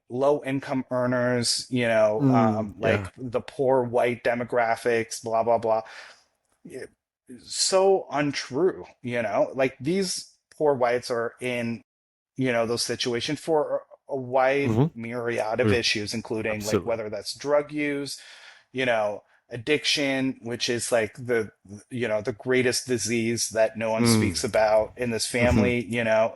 low income earners, you know, like Yeah. the poor white demographics, blah blah blah. Yeah, so untrue, you know, like these poor whites are in, you know, those situations for a wide Hmm. myriad of issues, including like Absolutely. whether that's drug use, you know, addiction, which is like the, you know, the greatest disease that no one Mm. speaks about in this Hmm. family, you know,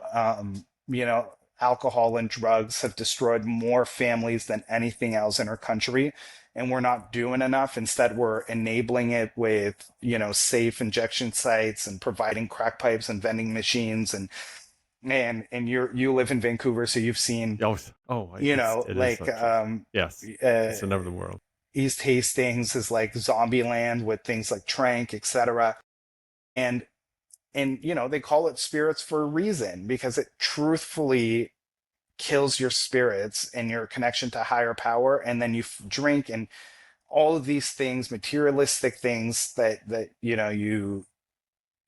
alcohol and drugs have destroyed more families than anything else in our country. And we're not doing enough. Instead, we're enabling it with, you know, safe injection sites and providing crack pipes and vending machines. And you live in Vancouver, so you've seen, Oh, oh, you know, it is like so true. Yes, uh, it's another world. East Hastings is like zombie land with things like Trank, etc. And you know, they call it spirits for a reason because it truthfully kills your spirits and your connection to higher power. And then you drink and all of these things, materialistic things that you know you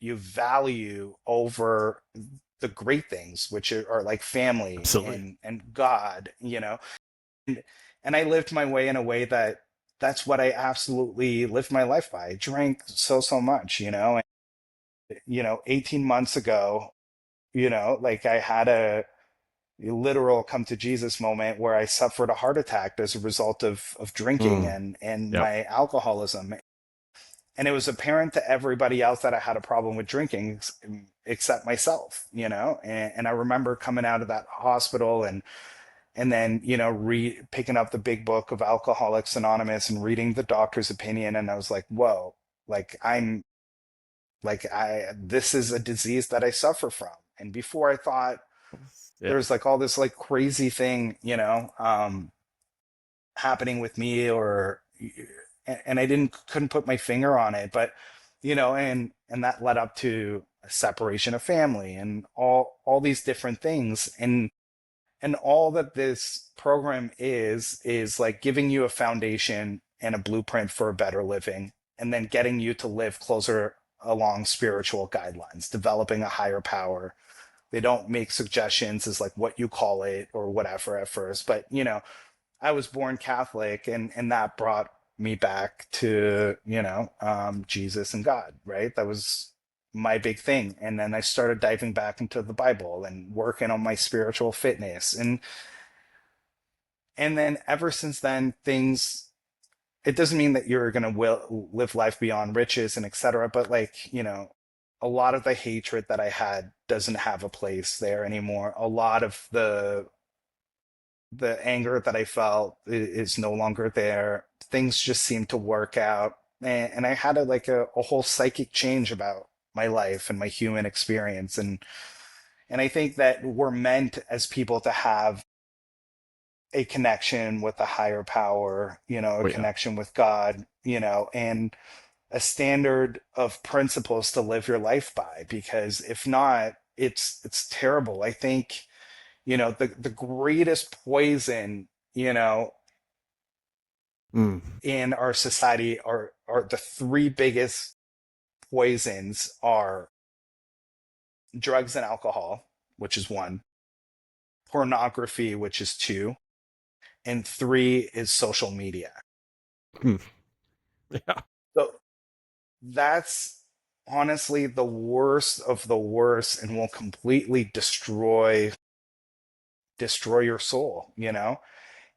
value over the great things, which are like family Absolutely. and God, you know. And I lived my way in a way that that's what I absolutely lived my life by. I drank so much, you know. And, you know, 18 months ago, you know, like I had a literal come to Jesus moment where I suffered a heart attack as a result of drinking Mm. and Yep. my alcoholism. And it was apparent to everybody else that I had a problem with drinking except myself, you know. And I remember coming out of that hospital and then, you know, picking up the big book of Alcoholics Anonymous and reading the doctor's opinion, and I was like, whoa, like I'm like I this is a disease that I suffer from. And before I thought there Yeah. was like all this like crazy thing, you know, happening with me, or and I didn't couldn't put my finger on it, but you know, and that led up to a separation of family and all these different things. And all that this program is like giving you a foundation and a blueprint for a better living, and then getting you to live closer along spiritual guidelines, developing a higher power. They don't make suggestions as like what you call it or whatever at first, but you know, I was born Catholic, and that brought me back to, you know, Jesus and God, right? That was my big thing. And then I started diving back into the Bible and working on my spiritual fitness. And then ever since then, things, it doesn't mean that you're going to live life beyond riches and etc. But like, you know, a lot of the hatred that I had doesn't have a place there anymore. A lot of the anger that I felt is no longer there. Things just seem to work out. And I had a whole psychic change about my life and my human experience. And I think that we're meant as people to have a connection with a higher power, you know, a Oh, yeah. connection with God, you know, and a standard of principles to live your life by. Because if not, it's terrible. I think, you know, the greatest poison, you know, Mm. in our society are the three biggest poisons are drugs and alcohol, which is one, pornography, which is two, and three is social media. Mm. Yeah. So that's honestly the worst of the worst and will completely destroy your soul, you know.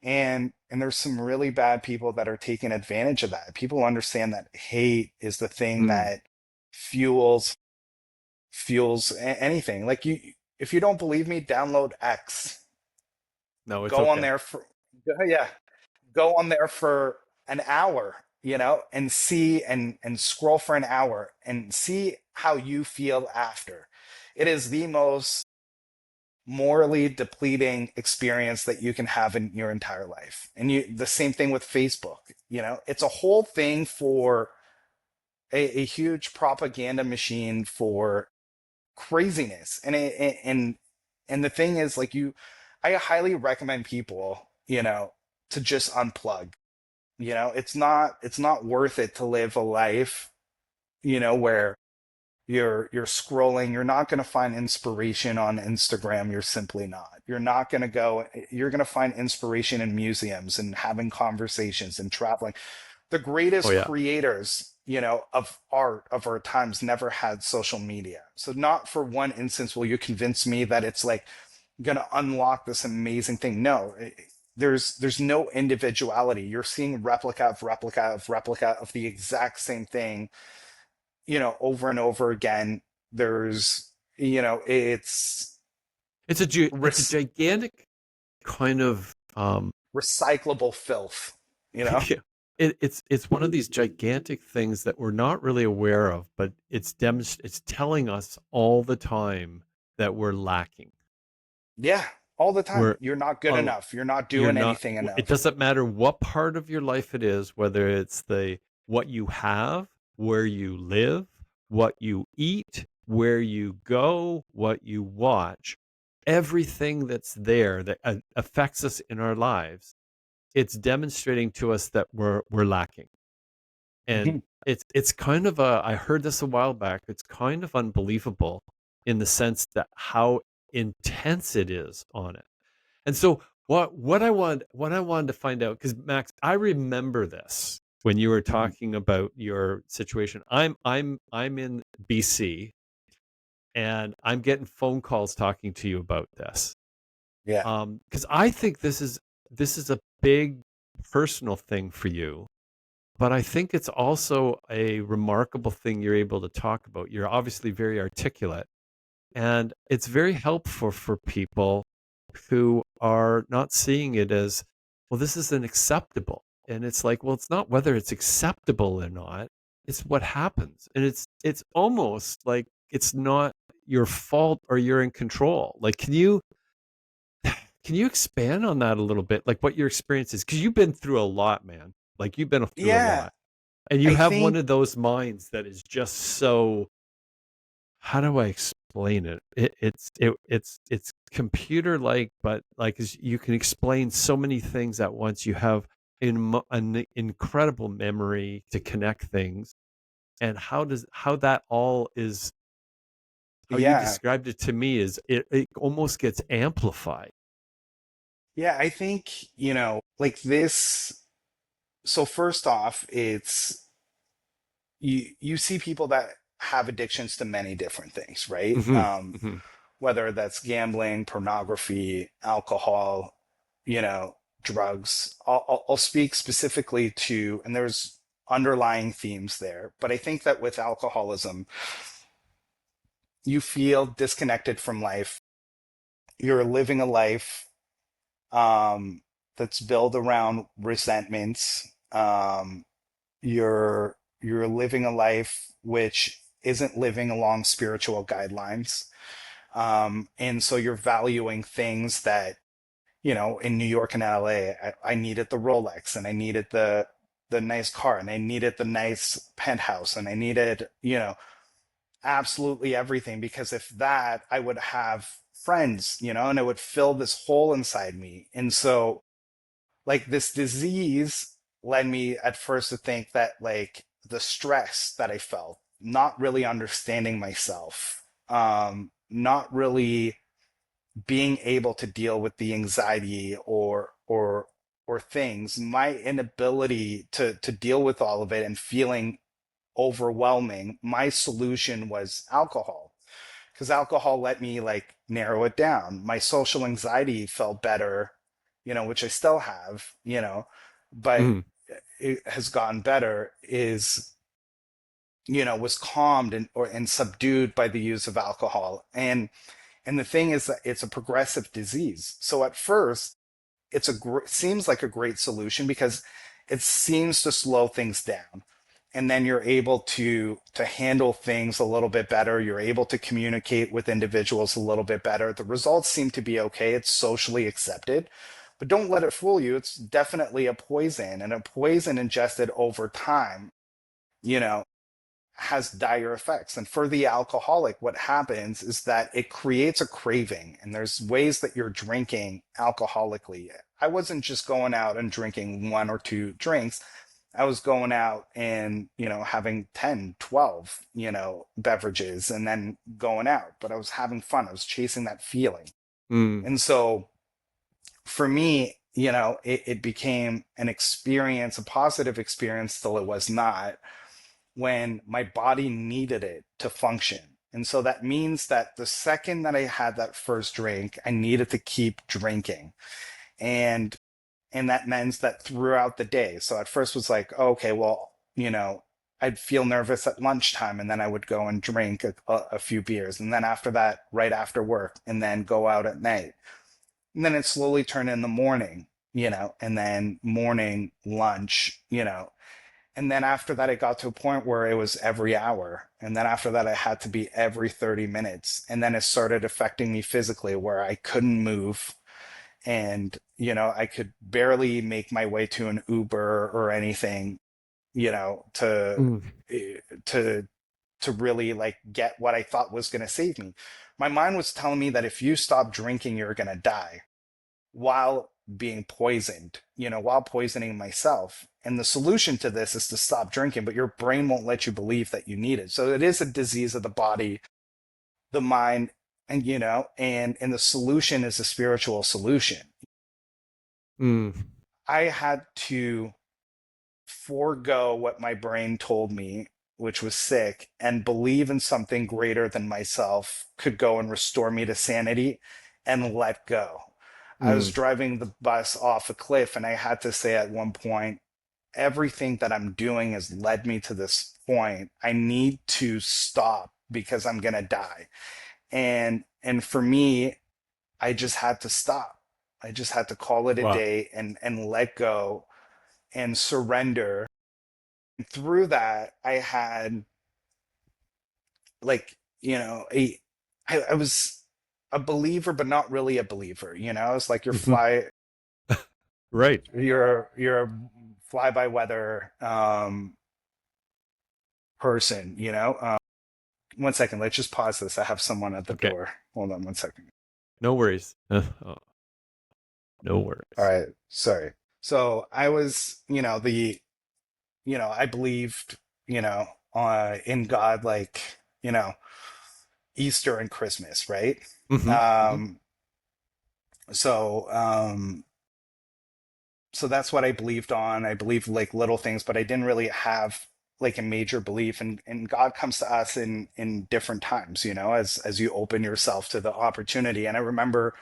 And there's some really bad people that are taking advantage of that. People understand that hate is the thing Mm. that fuels anything. Like, you, if you don't believe me, download X. No, it's Go on okay. there for, yeah, go on there for an hour, and see and scroll for an hour and see how you feel after. It is the most morally depleting experience that you can have in your entire life. And the same thing with Facebook, it's a whole thing for a huge propaganda machine for craziness. And the thing is, like, I highly recommend people, to just unplug. It's not worth it to live a life, where you're scrolling. You're not going to find inspiration on Instagram. You're simply not. You're not going to go. You're going to find inspiration in museums and having conversations and traveling. The Oh greatest yeah. creators, of art of our times never had social media. So not for one instance will you convince me that it's like going to unlock this amazing thing. No, there's no individuality. You're seeing replica of replica of replica of the exact same thing, over and over again. There's, it's It's a gigantic kind of recyclable filth, yeah. It's one of these gigantic things that we're not really aware of, but it's telling us all the time that we're lacking. Yeah, all the time. We're You're not good uh, enough. You're not you're doing not. anything It enough. doesn't matter what part of your life it is, whether it's the what you have, where you live, what you eat, where you go, what you watch, everything that's there that affects us in our lives. It's demonstrating to us that we're lacking. And Mhm. it's kind of a I heard this a while back. It's kind of unbelievable in the sense that how intense it is on it. And so what I wanted to find out, because Max, I remember this when you were Mhm. talking about your situation. I'm in BC, and I'm getting phone calls talking to you about this. Yeah. Because I think this is a big personal thing for you, but I think it's also a remarkable thing you're able to talk about. You're obviously very articulate, and it's very helpful for people who are not seeing it as, well, this isn't acceptable. And it's like, well, it's not whether it's acceptable or not. It's what happens. And it's almost like it's not your fault or you're in control. Like, can you expand on that a little bit? Like what your experience is? Because you've been through a lot, man. Like you've been through a Yeah. lot. And you I have one think, of those minds that is just so, how do I explain it? It's computer like, but like you can explain so many things at once. You have an incredible memory to connect things, and how that all is, how you yeah. described it to me is it almost gets amplified. Yeah. I think, like this. So first off, it's, you see people that have addictions to many different things, right? Hmm. Hmm. Whether that's gambling, pornography, alcohol, you know, drugs. I'll speak specifically to, and there's underlying themes there, but I think that with alcoholism, you feel disconnected from life. You're living a life, that's built around resentments. You're living a life which isn't living along spiritual guidelines. And so you're valuing things that, in New York and LA, I needed the Rolex, and I needed the nice car, and I needed the nice penthouse, and I needed, absolutely everything, because if that, I would have friends, and it would fill this hole inside me. And so, like, this disease led me at first to think that, like, the stress that I felt, not really understanding myself, not really being able to deal with the anxiety or things, my inability to deal with all of it and feeling overwhelming, my solution was alcohol, because alcohol let me, like, narrow it down. My social anxiety felt better, which I still have, but Hmm. it has gotten better, is, was calmed and subdued by the use of alcohol. And the thing is that it's a progressive disease. So at first, seems like a great solution because it seems to slow things down, and then you're able to handle things a little bit better. You're able to communicate with individuals a little bit better. The results seem to be okay. It's socially accepted, but don't let it fool you. It's definitely a poison, and a poison ingested over time, you know, has dire effects. And for the alcoholic, what happens is that it creates a craving, and there's ways that you're drinking alcoholically. I wasn't just going out and drinking one or two drinks. I was going out and, having 10, 12, beverages and then going out. But I was having fun. I was chasing that feeling. Mm. And so for me, it became an experience, a positive experience till it was not, when my body needed it to function. And so that means that the second that I had that first drink, I needed to keep drinking. And that meant that throughout the day. So at first was like, oh, okay, well, I'd feel nervous at lunchtime, and then I would go and drink a few beers. And then after that, right after work, and then go out at night. And then it slowly turned in the morning, and then morning, lunch, and then after that, it got to a point where it was every hour. And then after that, I had to be every 30 minutes. And then it started affecting me physically, where I couldn't move. And, I could barely make my way to an Uber or anything, to, Mm. to, to really like get what I thought was going to save me. My mind was telling me that if you stop drinking, you're going to die, while being poisoned, while poisoning myself. And the solution to this is to stop drinking, but your brain won't let you believe that you need it. So it is a disease of the body, the mind, and the solution is a spiritual solution. Mm. I had to forego what my brain told me, which was sick, and believe in something greater than myself could go and restore me to sanity, and let go. I was Mm. driving the bus off a cliff, and I had to say at one point, everything that I'm doing has led me to this point. I need to stop because I'm going to die. And for me, I just had to stop. I just had to call it a Wow. day and let go and surrender. And through that, I had like, I was a believer, but not really a believer. It's like Mhm. Right. you're a fly by weather person. One second, let's just pause this. I have someone at the Okay. door. Hold on one second. No worries. Oh, no All worries. right, sorry. So I was, I believed, in God, like, Easter and Christmas, right? Hmm. Hmm. Um, so, um, so that's what I believed on. I believed like little things, but I didn't really have like a major belief. And God comes to us in different times, as you open yourself to the opportunity. And I remember,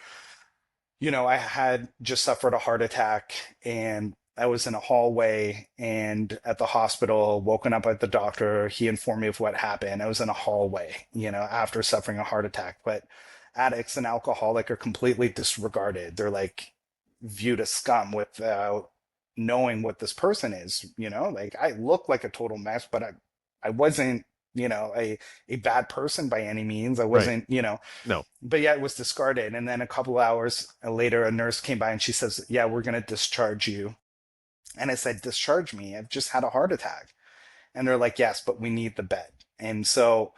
I had just suffered a heart attack, and I was in a hallway and at the hospital, woken up at the doctor. He informed me of what happened. I was in a hallway, after suffering a heart attack. But addicts and alcoholic are completely disregarded. They're like viewed as scum without knowing what this person is, like I look like a total mess, but I wasn't, a bad person by any means. I Right. wasn't, No. but yeah, it was discarded. And then a couple hours later, a nurse came by and she says, yeah, we're going to discharge you. And I said, discharge me? I've just had a heart attack. And they're like, yes, but we need the bed. And so,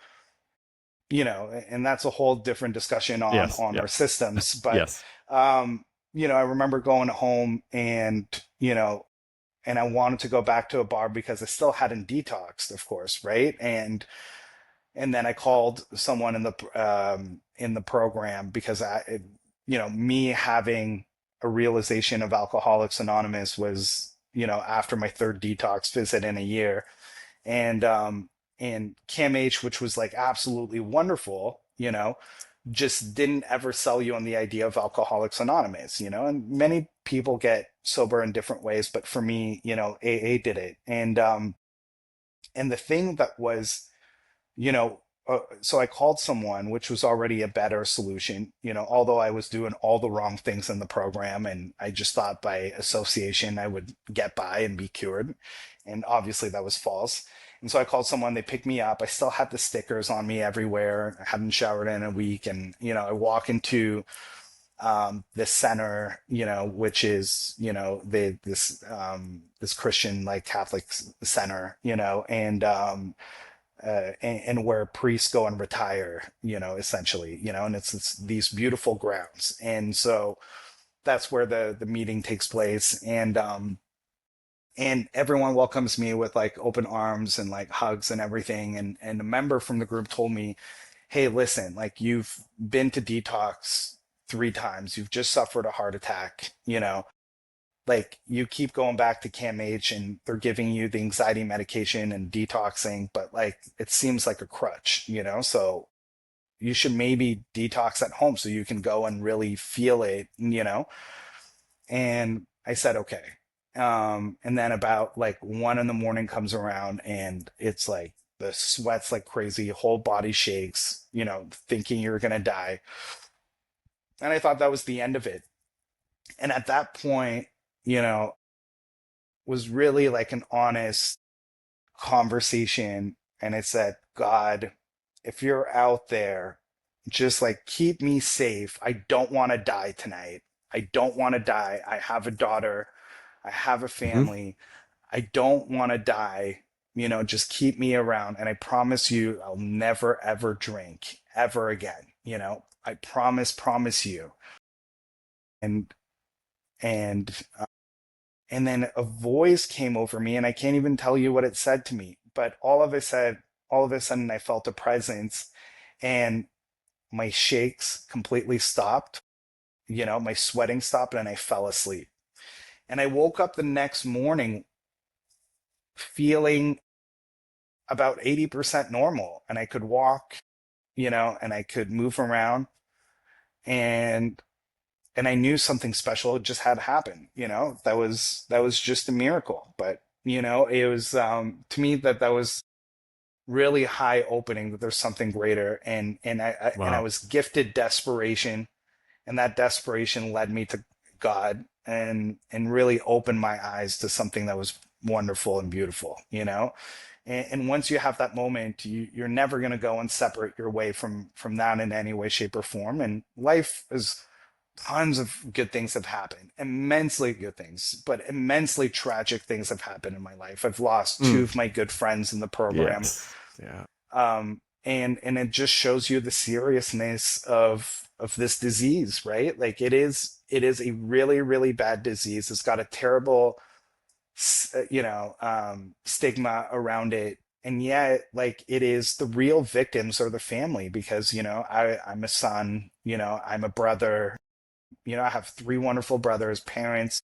and that's a whole different discussion on Yes. on our Yes. systems. But, Yes. um, I remember going home and I wanted to go back to a bar because I still hadn't detoxed, of course, right? And then I called someone in the program because me having a realization of Alcoholics Anonymous was, after my third detox visit in a year. And CAMH, which was like absolutely wonderful, just didn't ever sell you on the idea of Alcoholics Anonymous, and many people get sober in different ways, but for me, AA did it. And the thing that was, you know, so I called someone, which was already a better solution, although I was doing all the wrong things in the program, and I just thought by association I would get by and be cured. And obviously that was false. And so I called someone, they picked me up. I still had the stickers on me everywhere. I hadn't showered in a week. And, I walk into the center, which is, this Christian, like Catholic center, and where priests go and retire, essentially, and it's these beautiful grounds. And so that's where the meeting takes place. And everyone welcomes me with like open arms and like hugs and everything. And a member from the group told me, hey, listen, like you've been to detox 3 times, you've just suffered a heart attack, like you keep going back to CAMH and they're giving you the anxiety medication and detoxing, but like it seems like a crutch, so you should maybe detox at home so you can go and really feel it. And I said, okay. And then about like 1 in the morning comes around and it's like the sweat's like crazy, whole body shakes, thinking you're going to die. And I thought that was the end of it. And at that point, you know, was really like an honest conversation. And I said, God, if you're out there, just like keep me safe. I don't want to die tonight. I don't want to die. I have a daughter. I have a Hmm. family. I don't want to die. Just keep me around. And I promise you, I'll never, ever drink ever again. I promise you. And, and, uh, and then a voice came over me and I can't even tell you what it said to me, but all of a sudden I felt a presence and my shakes completely stopped. My sweating stopped and I fell asleep. And I woke up the next morning feeling about 80% normal and I could walk, and I could move around and I knew something special just had happened, that was just a miracle. But, it was to me that was really high opening that there's something greater and I Wow. was gifted desperation and that desperation led me to God and really opened my eyes to something that was wonderful and beautiful, and once you have that moment, you're never going to go and separate your way from that in any way, shape, or form. And life is tons of good things have happened, immensely good things, but immensely tragic things have happened in my life. I've lost two Mm. of my good friends in the program, Yes. Yeah. and it just shows you the seriousness of this disease, right? Like it is a really, really bad disease. It's got a terrible stigma around it. And yet, like, it is the real victims are the family because, I'm a son, I'm a brother, I have 3 wonderful brothers, parents,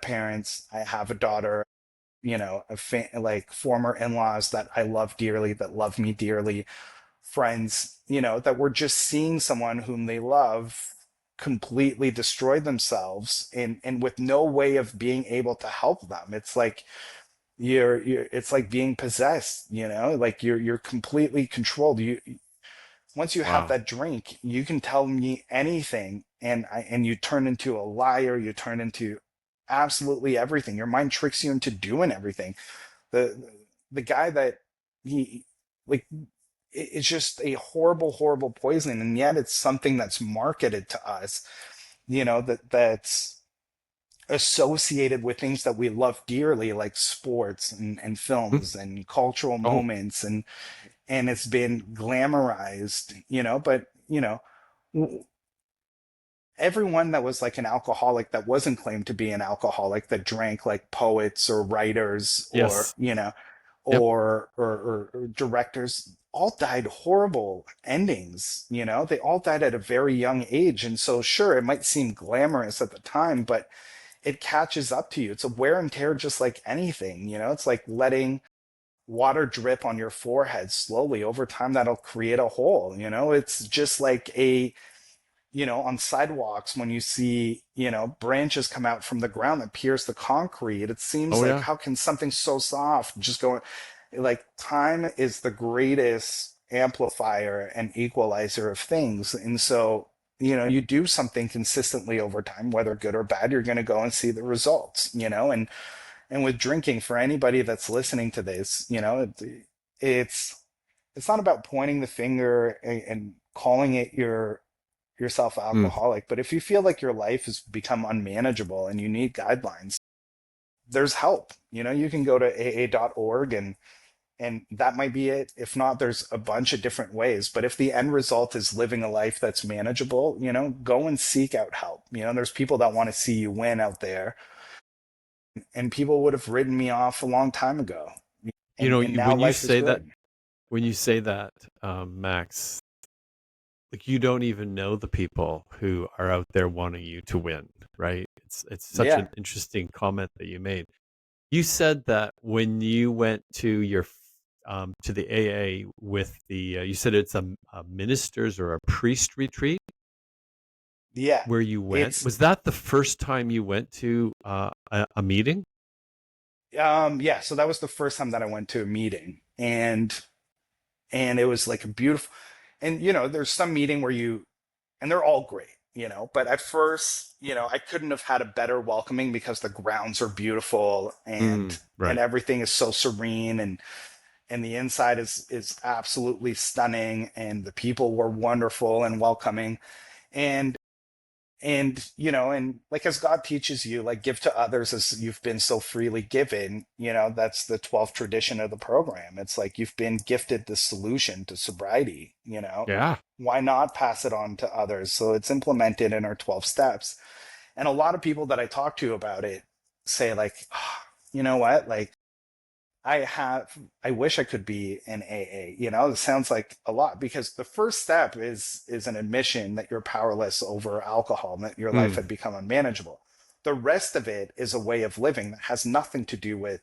parents, I have a daughter, like former in-laws that I love dearly, that love me dearly, friends, that were just seeing someone whom they love completely destroy themselves and with no way of being able to help them. It's like you're it's like being possessed, like you're completely controlled. You once you have Wow. that drink, you can tell me anything and you turn into a liar, you turn into absolutely everything. Your mind tricks you into doing everything. The guy that he like it's just a horrible, horrible poison, and yet it's something that's marketed to us, that's associated with things that we love dearly, like sports and Mm. films and cultural Oh, moments, and it's been glamorized, but everyone that was like an alcoholic that wasn't claimed to be an alcoholic that drank like poets or writers or yes. Yep. or directors all died horrible endings. They all died at a very young age. And so sure, it might seem glamorous at the time, but it catches up to you. It's a wear and tear just like anything. It's like letting water drip on your forehead slowly over time. That'll create a hole. It's just like on sidewalks when you see, branches come out from the ground that pierce the concrete. It seems Oh like yeah. how can something so soft just go like time is the greatest. amplifier and equalizer of things. And so, you do something consistently over time, whether good or bad, you're going to go and see the results, and with drinking, for anybody that's listening to this, it's it's not about pointing the finger and calling it yourself Mm. alcoholic, but if you feel like your life has become unmanageable and you need guidelines, there's help. You can go to aa.org and that might be it. If not, there's a bunch of different ways. But if the end result is living a life that's manageable, go and seek out help. There's people that want to see you win out there, and people would have written me off a long time ago. And now When you life is say that, good. Max, like you don't even know the people who are out there wanting you to win, right? It's such Yeah. an interesting comment that you made. You said that when you went to the AA with you said it's a minister's or a priest retreat Yeah. where you went. It's Was that the first time you went to a meeting? yeah, so that was the first time that I went to a meeting, and it was like a beautiful, and there's some meeting where and they're all great, but at first, I couldn't have had a better welcoming because the grounds are beautiful, and Right. everything is so serene, and the inside is absolutely stunning, and the people were wonderful and welcoming, and and like, as God teaches you, like, give to others as you've been so freely given. That's the 12th tradition of the program. It's like you've been gifted the solution to sobriety. Yeah. Why not pass it on to others? So it's implemented in our 12 steps. And a lot of people that I talk to about it say, like, "Oh, you know what, like, I wish I could be in AA." It sounds like a lot, because the first step is an admission that you're powerless over alcohol and that your life Mm. had become unmanageable. The rest of it is a way of living that has nothing to do with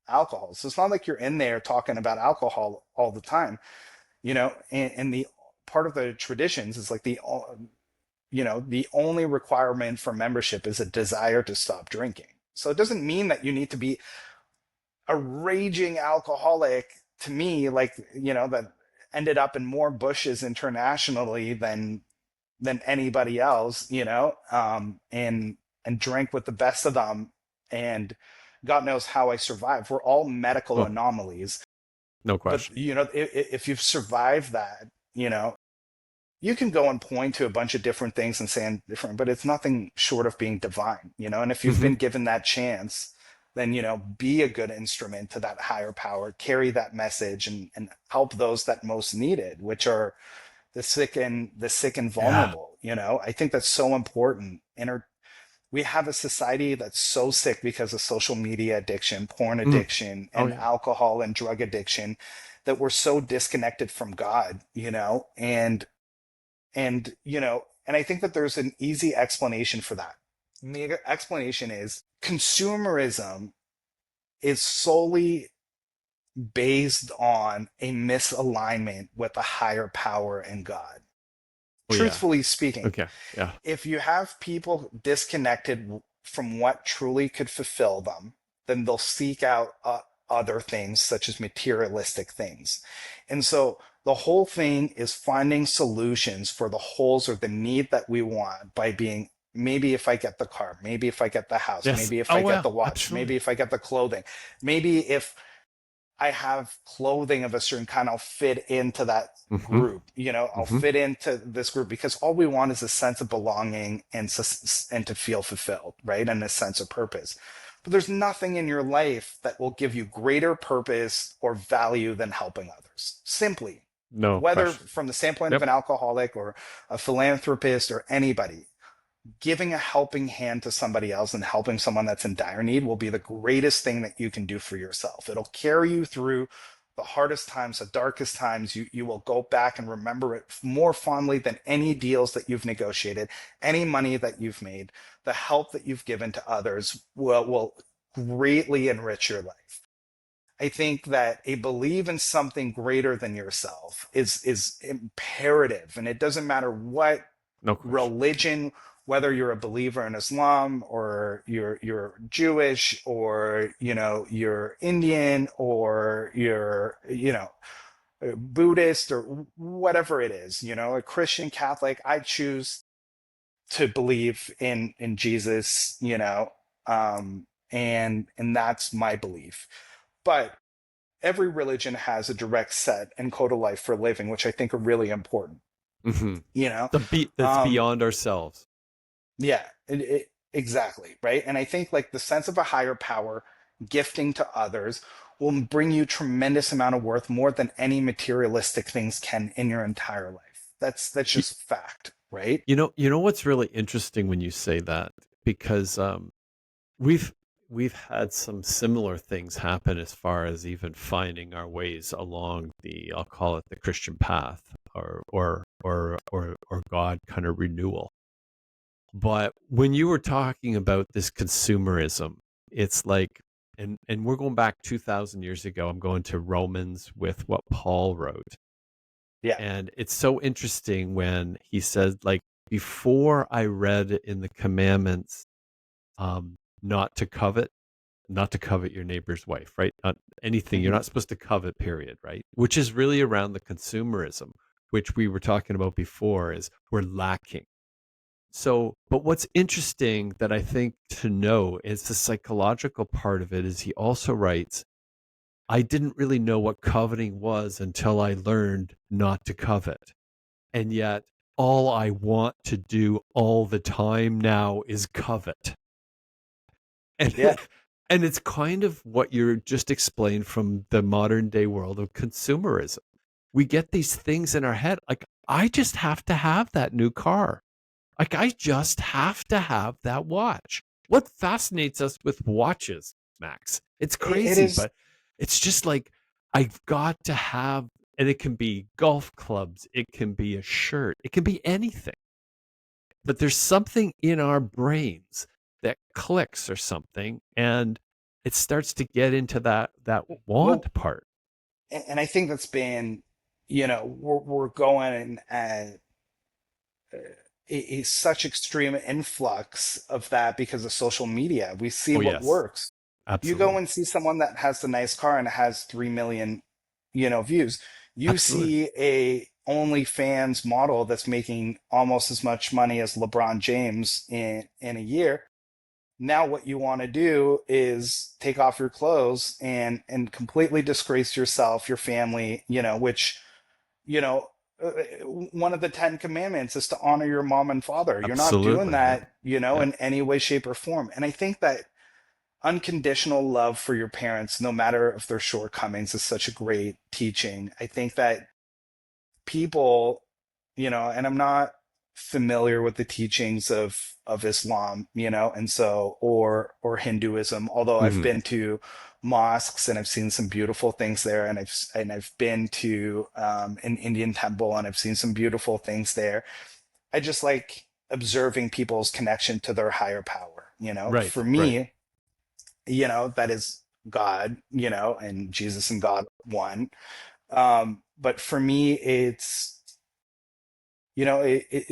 alcohol. So it's not like you're in there talking about alcohol all the time, and the part of the traditions is like the only requirement for membership is a desire to stop drinking. So it doesn't mean that you need to be a raging alcoholic, to me, like, that ended up in more bushes internationally than anybody else, and drank with the best of them, and God knows how I survived. We're all medical Oh, anomalies, no but question. if you've survived that, you can go and point to a bunch of different things and say different, but it's nothing short of being divine, And if you've Hmm. been given that chance, then, be a good instrument to that higher power, carry that message, and help those that most need it, which are the sick and Yeah. vulnerable. I think that's so important. We have a society that's so sick because of social media addiction, porn Mm. addiction, Oh and yeah. alcohol and drug addiction, that we're so disconnected from God, and I think that there's an easy explanation for that. And the explanation is consumerism is solely based on a misalignment with a higher power and God. Oh yeah. Truthfully speaking, Okay. Yeah. if you have people disconnected from what truly could fulfill them, then they'll seek out other things, such as materialistic things. And so the whole thing is finding solutions for the holes or the need that we want by being, maybe if I get the car, maybe if I get the house, Yes. maybe if Oh I get well. the watch, maybe Absolutely. if I get the clothing, maybe if I have clothing of a certain kind, I'll fit into that Hmm. group. I'll Hmm. fit into this group, because all we want is a sense of belonging and to feel fulfilled, right? And a sense of purpose. But there's nothing in your life that will give you greater purpose or value than helping others. Simply, No whether question. from the standpoint of Yep. an alcoholic or a philanthropist or anybody, giving a helping hand to somebody else and helping someone that's in dire need will be the greatest thing that you can do for yourself. It'll carry you through the hardest times, the darkest times. You will go back and remember it more fondly than any deals that you've negotiated, any money that you've made. The help that you've given to others will greatly enrich your life. I think that a belief in something greater than yourself is imperative, and it doesn't matter what No question. religion, whether you're a believer in Islam, or you're Jewish, or you're Indian, or you're Buddhist or whatever it is, a Christian, Catholic, I choose to believe in Jesus, and that's my belief. But every religion has a direct set and code of life for living, which I think are really important. Hmm. You know, That's um, beyond ourselves. yeah, exactly, right. And I think like the sense of a higher power, gifting to others, will bring you tremendous amount of worth, more than any materialistic things can in your entire life. That's Y- just fact, right? you know what's really interesting when you say that, because we've we've had some similar things happen as far as even finding our ways along the, I'll call it the Christian path, or God kind of renewal. But when you were talking about this consumerism, it's like, and we're going back 2000 years ago. I'm going to Romans with what Paul wrote. Yeah. And it's so interesting when he says, like, before I read in the commandments, not to covet, not to covet your neighbor's wife, right? Not anything. You're Hmm. not supposed to covet, period, right? Which is really around the consumerism, which we were talking about before, is we're lacking. So, but what's interesting that I think to know is the psychological part of it is he also writes, I didn't really know what coveting was until I learned not to covet. And yet, all I want to do all the time now is covet. And Yeah. and it's kind of what you're just explained from the modern day world of consumerism. We get these things in our head, like, I just have to have that new car. Like, I just have to have that watch. What fascinates us with watches, Max? It's It crazy, is. but it's just like, I've got to have, and it can be golf clubs, it can be a shirt, it can be anything. But there's something in our brains that clicks or something, and it starts to get into that Well, want part. and I think that's been, we're going at such extreme influx of that because of social media. We see Oh what yes, works. You go absolutely, and see someone that has the nice car and has 3 million, views. You absolutely. see a OnlyFans model that's making almost as much money as LeBron James in a year. Now what you want to do is take off your clothes and completely disgrace yourself, your family, which, you know one of the 10 commandments is to honor your mom and father. You're not doing Absolutely, yeah, that, yeah. in any way, shape, or form. And I think that unconditional love for your parents, no matter if their shortcomings, is such a great teaching. I think that people, and I'm not familiar with the teachings of Islam, and so, or Hinduism, although I've Hmm. been to mosques and I've seen some beautiful things there, and I've been to an Indian temple and I've seen some beautiful things there. I just like observing people's connection to their higher power. Right, For right. me, that is God, and Jesus and God one. But for me, it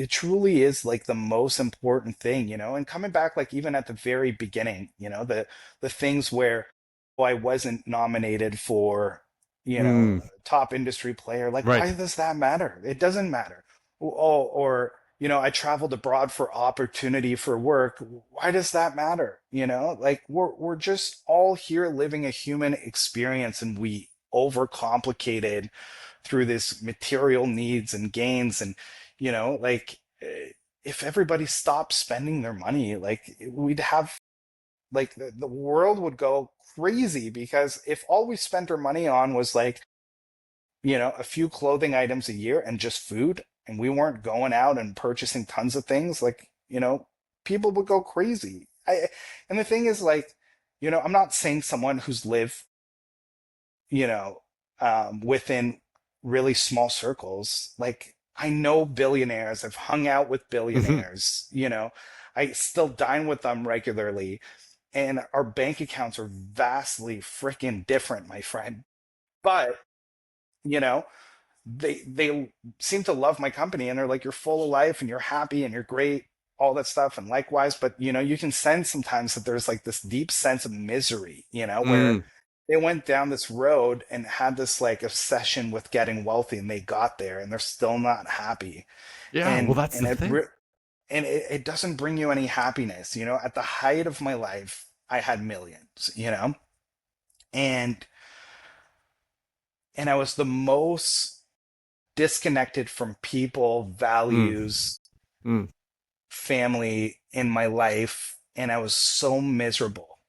truly is like the most important thing, and coming back, like even at the very beginning, the things where, oh, I wasn't nominated for, Mm, top industry player. Like, why right. does that matter? It doesn't matter. Oh, or, I traveled abroad for opportunity for work. Why does that matter? Like we're just all here living a human experience, and we overcomplicated through this material needs and gains. And like, if everybody stopped spending their money, like we'd have, like the world would go crazy. Because if all we spent our money on was like, a few clothing items a year and just food, and we weren't going out and purchasing tons of things, like, people would go crazy. And the thing is, like, I'm not saying someone who's lived, you know, within really small circles. Like, I know billionaires, I've hung out with Hmm. billionaires, I still dine with them regularly, and our bank accounts are vastly freaking different, my friend. But, you know, they seem to love my company, and they're like, you're full of life and you're happy and you're great, all that stuff. And likewise, but you can sense sometimes that there's like this deep sense of misery, where Mm. they went down this road and had this like obsession with getting wealthy, and they got there and they're still not happy. Yeah, well, And that's and the it thing. re- and it doesn't bring you any happiness. At the height of my life, I had millions, and I was the most disconnected from people, Mm, values, mm, family in my life, and I was so miserable.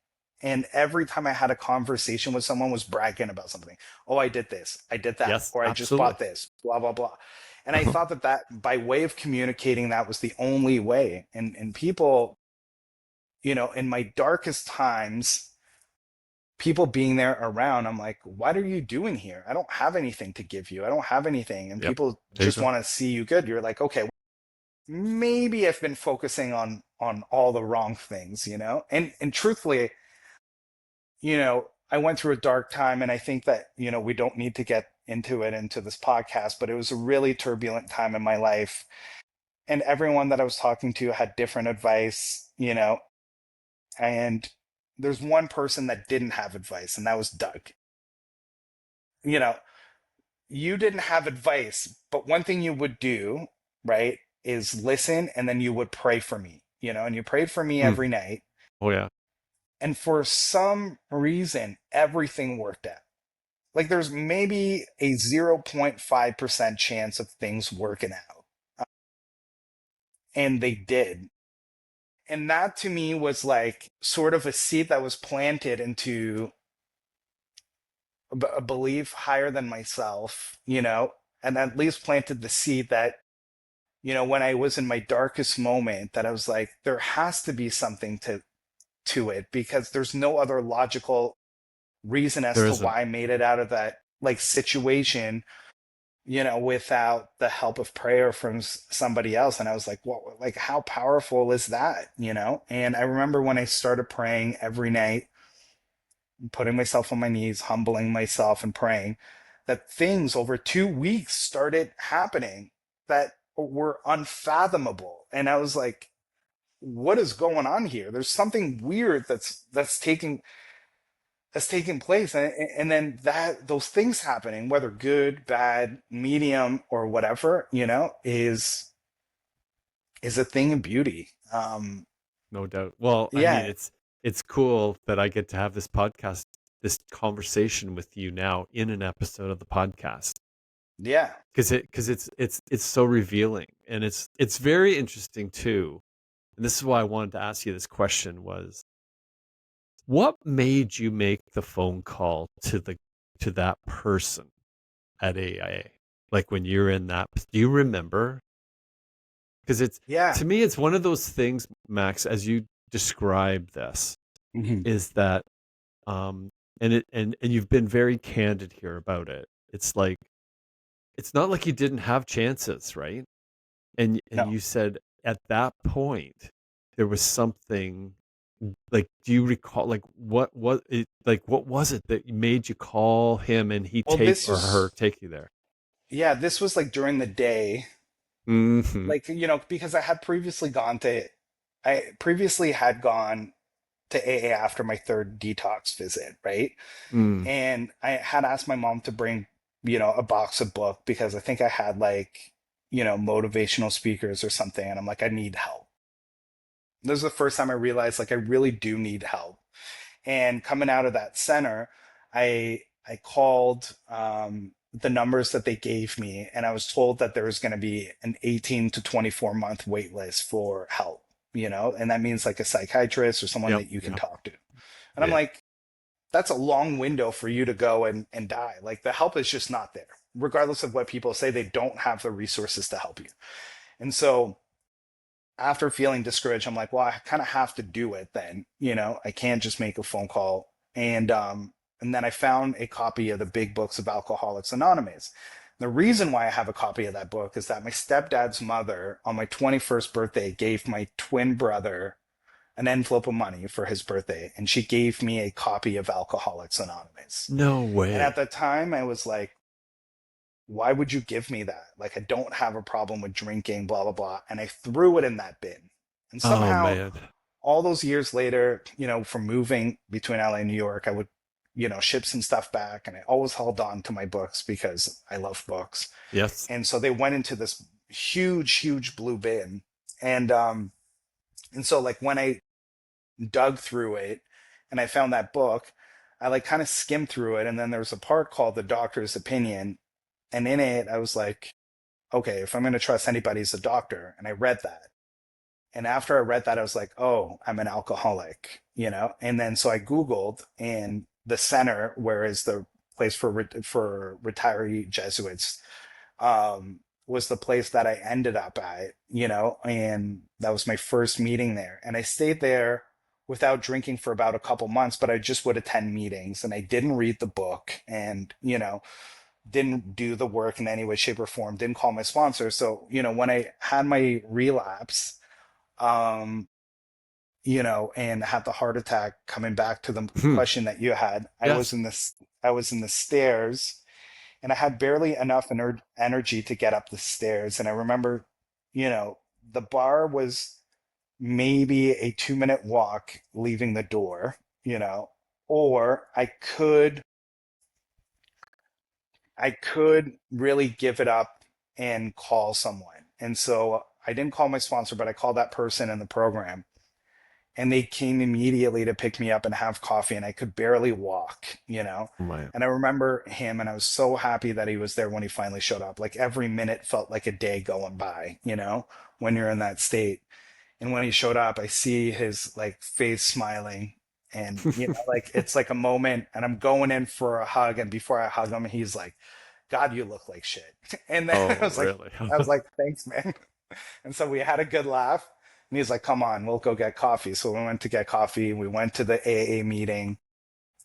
And every time I had a conversation with someone was bragging about something. Oh, I did this, I did that, yes, or I just absolutely. bought this, blah blah blah. And I thought that by way of communicating that was the only way. And people, in my darkest times, people being there around, I'm like, what are you doing here? I don't have anything to give you. I don't have anything. And Yep. people There you just go. want to see you good. You're like, okay, maybe I've been focusing on all the wrong things, and truthfully, I went through a dark time, and I think that we don't need to get into it into this podcast, but it was a really turbulent time in my life, and everyone that I was talking to had different advice, and there's one person that didn't have advice, and that was Doug. you know you didn't have advice, but one thing you would do, right, is listen, and then you would pray for me, and you prayed for me Mm. every night. Oh yeah. And for some reason, everything worked out. Like there's maybe a 0.5% chance of things working out. And they did. And that to me was like sort of a seed that was planted into a belief higher than myself, and at least planted the seed that, when I was in my darkest moment, that I was like, there has to be something to it, because there's no other logical reason as There to isn't. why I made it out of that like situation, without the help of prayer from somebody else. And I was like, what, like, how powerful is that, And I remember when I started praying every night, putting myself on my knees, humbling myself and praying, that things over 2 weeks started happening that were unfathomable. And I was like, what is going on here? There's something weird that's taking place. And then that those things happening, whether good, bad, medium, or whatever, is a thing of beauty. No doubt. Well, I mean, Yeah, it's cool that I get to have this podcast, this conversation with you now in an episode of the podcast, yeah, because it's so revealing, and it's very interesting too. And this is why I wanted to ask you this question was, what made you make the phone call to that person at AIA? Like when you're in that, do you remember? Because it's, yeah. to me, it's one of those things, Max, as you describe this, Mhm. is that and you've been very candid here about it. It's like, it's not like you didn't have chances, right? And No. you said at that point there was something, like, do you recall, like, what was it that made you call him and he Well, take or her take you there? yeah, this was like during the day, Mm-hmm. like, because I previously had gone to AA after my third detox visit, right? Mm. And I had asked my mom to bring, a box of book, because I think I had like, motivational speakers or something. And I'm like, I need help. This is the first time I realized like I really do need help. And coming out of that center, I called the numbers that they gave me, and I was told that there was going to be an 18 to 24-month wait list for help, and that means like a psychiatrist or someone Yep. that you can Yep. talk to. And I'm Yeah. like, that's a long window for you to go and die. Like the help is just not there. Regardless of what people say, they don't have the resources to help you. And so after feeling discouraged, I'm like, well, I kind of have to do it then. I can't just make a phone call. And then I found a copy of the big books of Alcoholics Anonymous. The reason why I have a copy of that book is that my stepdad's mother, on my 21st birthday, gave my twin brother an envelope of money for his birthday, and she gave me a copy of Alcoholics Anonymous. No And at way. the time, I was like, why would you give me that? Like, I don't have a problem with drinking, blah, blah, blah. And I threw it in that bin. And Oh somehow, man. all those years later, from moving between LA and New York, I would ship some stuff back, and I always held on to my books because I love books. Yes. And so they went into this huge blue bin. And so like when I dug through it and I found that book, I like kind of skimmed through it, and then there was a part called the doctor's opinion, and in it I was like, okay, if I'm going to trust anybody as a doctor, and I read that. And after I read that, I was like, oh, I'm an alcoholic, And then so I Googled, and the center, where is the place for retiree Jesuits, was the place that I ended up at, and that was my first meeting there. And I stayed there without drinking for about a couple months, but I just would attend meetings, and I didn't read the book, and, didn't do the work in any way, shape, or form, didn't call my sponsor. So, when I had my relapse, um, and had the heart attack, coming back to the question that you had, Yes. I was in the stairs, and I had barely enough energy to get up the stairs. And I remember, the bar was maybe a 2-minute walk leaving the door, or I could really give it up and call someone. And so I didn't call my sponsor, but I called that person in the program, and they came immediately to pick me up and have coffee, and I could barely walk. Oh my. And I remember him, and I was so happy that he was there when he finally showed up. Like every minute felt like a day going by, when you're in that state. And when he showed up, I see his like face smiling, and like it's like a moment, and I'm going in for a hug, and before I hug him, he's like, God, you look like shit. And then Oh, really? I was like, thanks, man. And so we had a good laugh. And he's like, come on, we'll go get coffee. So we went to get coffee. We went to the AA meeting.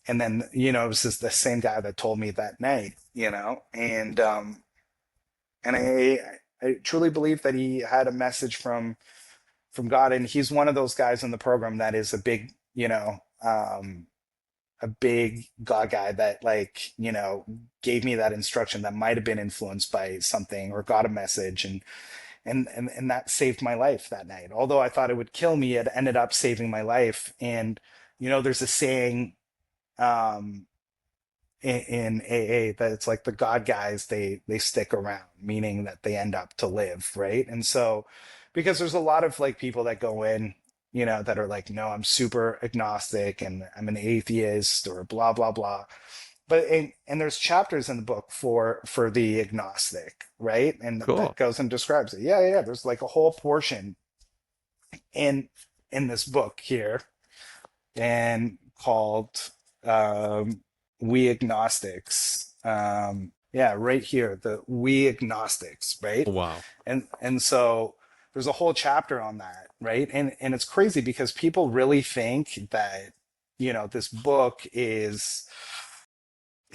And then, it was just the same guy that told me that night, and I truly believe that he had a message from God. And he's one of those guys in the program that is a big God guy that like, gave me that instruction that might have been influenced by something or got a message. And that saved my life that night. Although I thought it would kill me, it ended up saving my life. And there's a saying, um, in AA, that it's like the God guys, they stick around, meaning that they end up to live, right? And so, because there's a lot of like people that go in, that are like, no, I'm super agnostic and I'm an atheist or blah blah blah. But and there's chapters in the book for the agnostic, right? And that Cool. goes and describes it. Yeah, yeah. There's like a whole portion in in this book here, and called, um, "We Agnostics." Yeah, right here, the "We Agnostics," right? Wow. And so there's a whole chapter on that, right? And it's crazy because people really think that this book is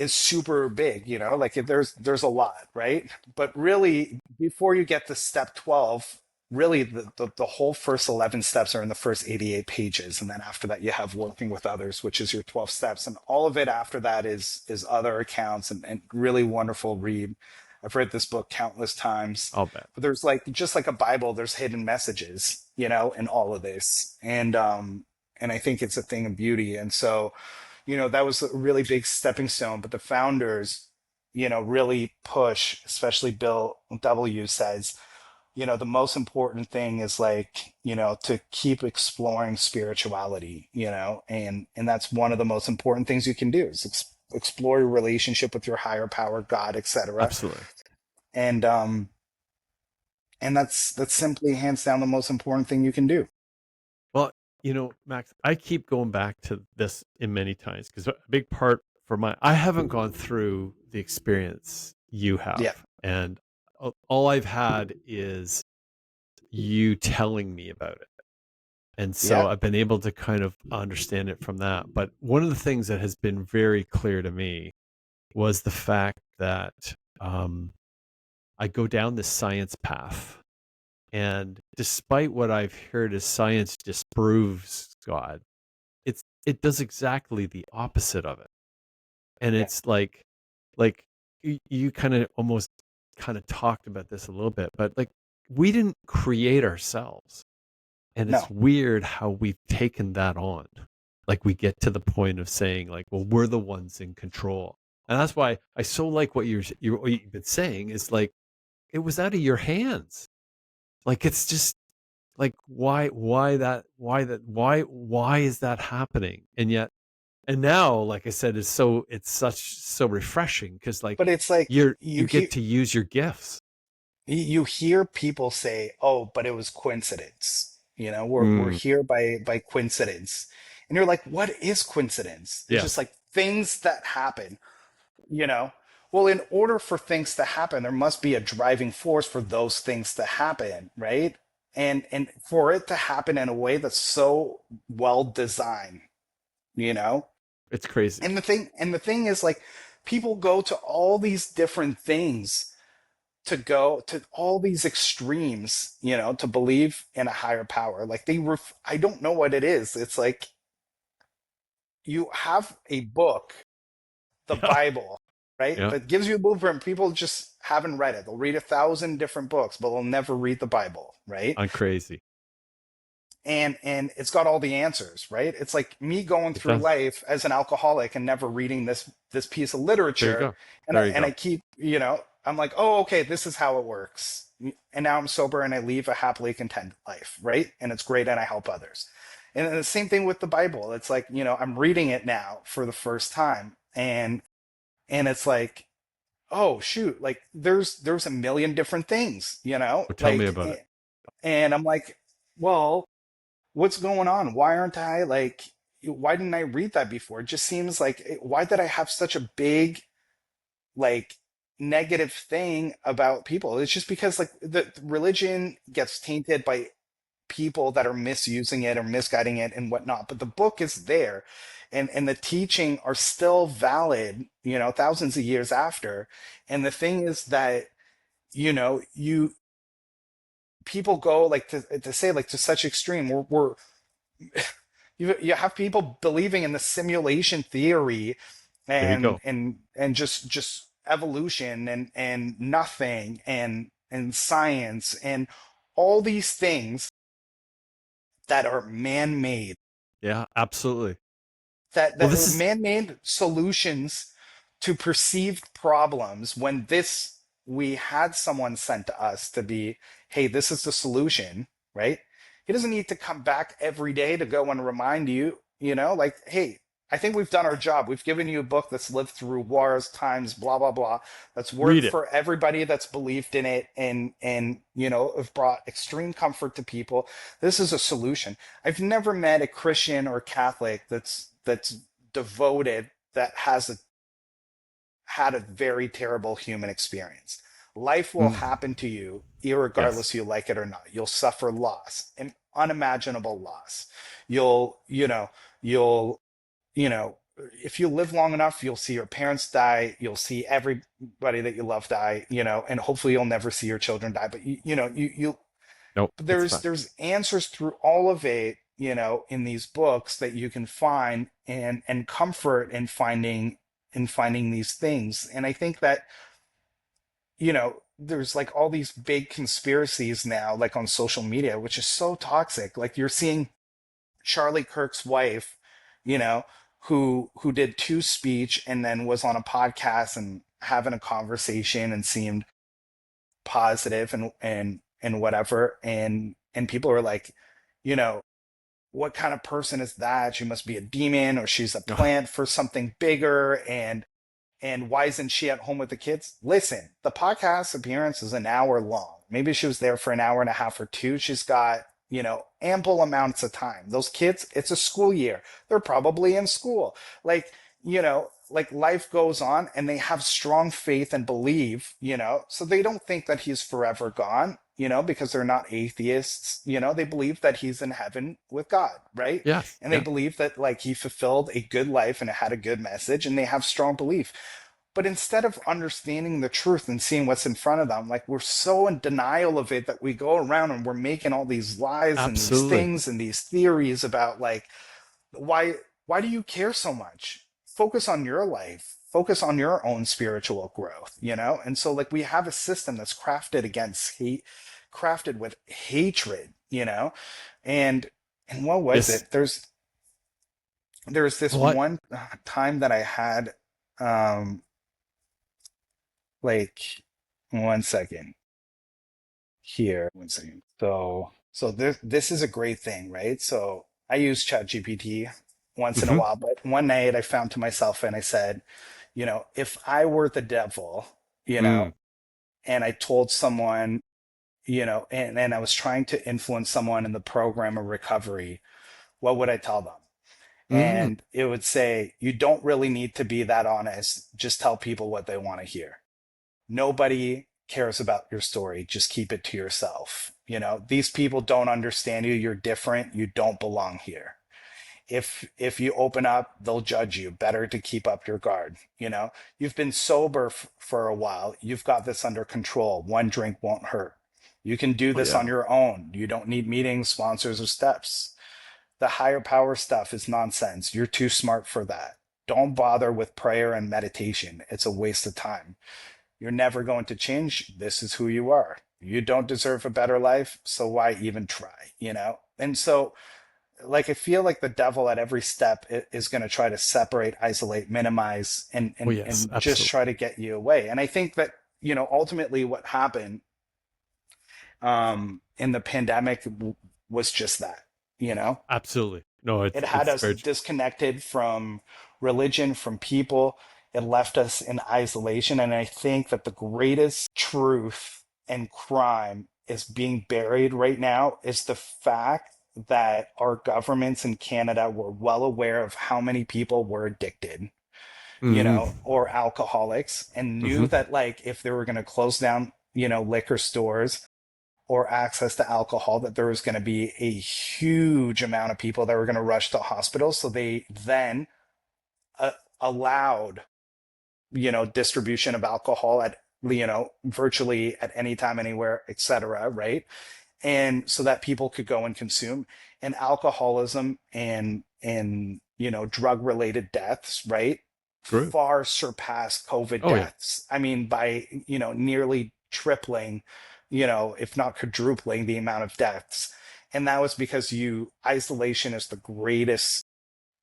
super big, like there's a lot, right? But really, before you get to step 12, really the whole first 11 steps are in the first 88 pages. And then after that, you have working with others, which is your 12 steps. And all of it after that is other accounts, and really wonderful read. I've read this book countless times, I'll bet. but there's like, just like a Bible, there's hidden messages, in all of this. And I think it's a thing of beauty. And so, that was a really big stepping stone. But the founders, really push, especially Bill W. says, the most important thing is like, to keep exploring spirituality, and that's one of the most important things you can do is explore your relationship with your higher power, God, etc. Absolutely. And that's simply hands down the most important thing you can do. Well, Max, I keep going back to this in many times because a big part for I haven't gone through the experience you Yeah, have. And all I've had is you telling me about it. And so yeah, I've been able to kind of understand it from that. But one of the things that has been very clear to me was the fact that I go down this science path. And despite what I've heard as science disproves God, it does exactly the opposite of it. And yeah. it's like you kind of almost kind of talked about this a little bit, but like we didn't create ourselves. And it's No, weird how we've taken that on. like we get to the point of saying like, well, we're the ones in control. And that's why I so like what you've been saying is like it was out of your hands. Like it's just like why is that happening? And yet and now, like I said, it's so refreshing because like But it's like you get to use your gifts. you hear people say, "Oh, but it was coincidence." We're Mm, here by coincidence. And you're like, "What is coincidence?" It's just yes, like things that happen, you know. Well, in order for things to happen, there must be a driving force for those things to happen, right? And for it to happen in a way that's so well designed, you know? it's crazy. And the thing is like people go to all these different things to go to all these extremes, to believe in a higher power. Like I don't know what it is. It's like you have a book, the Yeah, Bible, right? yeah, That gives you a blueprint. People just haven't read it. They'll read 1,000 different books, but they'll never read the Bible, right? I'm crazy. And it's got all the answers, right? It's like me going It through does. life as an alcoholic and never reading this piece of There you literature, go. and I, There you and I go. keep, I'm like, oh, okay, this is how it works, and now I'm sober and I leave a happily content life, right? And it's great, and I help others. And then the same thing with the Bible. It's like, I'm reading it now for the first time, and it's like, oh shoot, like there's a million different things, Well, tell me like, about it. and I'm like, well, what's going on? Why aren't I like, why didn't I read that before? It just seems like, why did I have such a big, like, negative thing about people? It's just because, like, the religion gets tainted by people that are misusing it or misguiding it and whatnot. But the book is there, and the teaching are still valid, thousands of years after. And the thing is that, you people go like to say like to such extreme. You have people believing in the simulation theory There you and go. just evolution and nothing and science and all these things that are man-made, Yeah, absolutely. that Well, that this are is man-made solutions to perceived problems, when this we had someone sent to us to be, hey, this is the solution, right? He doesn't need to come back every day to go and remind you, like, hey, I think we've done our job. We've given you a book that's lived through wars, times, blah blah blah, that's read worked it. for everybody that's believed in it, and have brought extreme comfort to people. This is a solution. I've never met a Christian or Catholic that's devoted, that had a very terrible human experience. Life will Mm, happen to you, yes. irregardless you like it or not. You'll suffer loss, an unimaginable loss. You'll, you know, if you live long enough, you'll see your parents die. You'll see everybody that you love die, and hopefully you'll never see your children die. But you Nope, it's there's fine. there's answers through all of it, in these books that you can find, and comfort in finding these things. And I think that, there's like all these big conspiracies now, like on social media, which is so toxic. Like you're seeing Charlie Kirk's wife, you know, who did two speech and then was on a podcast and having a conversation and seemed positive and whatever. And people are like, you know, what kind of person is that? She must be a demon, or she's a plant for something bigger. And why isn't she at home with the kids? Listen, the podcast appearance is an hour long. Maybe she was there for an hour and a half or two. She's got, ample amounts of time. Those kids, it's a school year. They're probably in school. Like life goes on, and they have strong faith and believe, so they don't think that he's forever gone, because they're not atheists. They believe that he's in heaven with God, right? Yes. And they Yeah. believe that like he fulfilled a good life and it had a good message, and they have strong belief. But instead of understanding the truth and seeing what's in front of them, like we're so in denial of it that we go around and we're making all these lies and these Absolutely. things and these theories about like, why why do you care so much? Focus on your life. Focus on your own spiritual growth, And so like we have a system that's crafted against hate, crafted with hatred, and and what was Yes. it? There's this What? one time that I had, um, like, one second here, one second. So this is a great thing, right? So I use ChatGPT once in a Mm-hmm. while, but one night I found to myself and I said, if I were the devil, you know, Mm. and I told someone, and I was trying to influence someone in the program of recovery, what would I tell them? Mm. And it would say, you don't really need to be that honest. Just tell people what they want to hear. Nobody cares about your story. Just keep it to yourself. These people don't understand you. You're different. You don't belong here. If you open up, they'll judge you. Better to keep up your guard. You've been sober for a while. You've got this under control. One drink won't hurt. You can do Oh this yeah. on your own. You don't need meetings, sponsors, or steps. The higher power stuff is nonsense. You're too smart for that. Don't bother with prayer and meditation. It's a waste of time. You're never going to change. This is who you are. You don't deserve a better life, so why even try? And so, like, I feel like the devil at every step is going to try to separate, isolate, minimize, and, Oh and yes, and just absolutely. try to get you away. And I think that, ultimately what happened, in the pandemic was just that. You know, Absolutely. No, it had it's us very disconnected from religion, from people. It left us in isolation. And I think that the greatest truth and crime is being buried right now is the fact that our governments in Canada were well aware of how many people were addicted, mm-hmm. or alcoholics, and knew Mm-hmm. that, like, if they were going to close down, liquor stores or access to alcohol, that there was going to be a huge amount of people that were going to rush to hospitals. So they then uh, allowed, distribution of alcohol at, virtually at any time, anywhere, etc. Right? And so that people could go and consume. And alcoholism and drug related deaths, right, True. far surpassed COVID Oh yeah. deaths. I mean, by nearly tripling, if not quadrupling the amount of deaths. And that was because isolation is the greatest,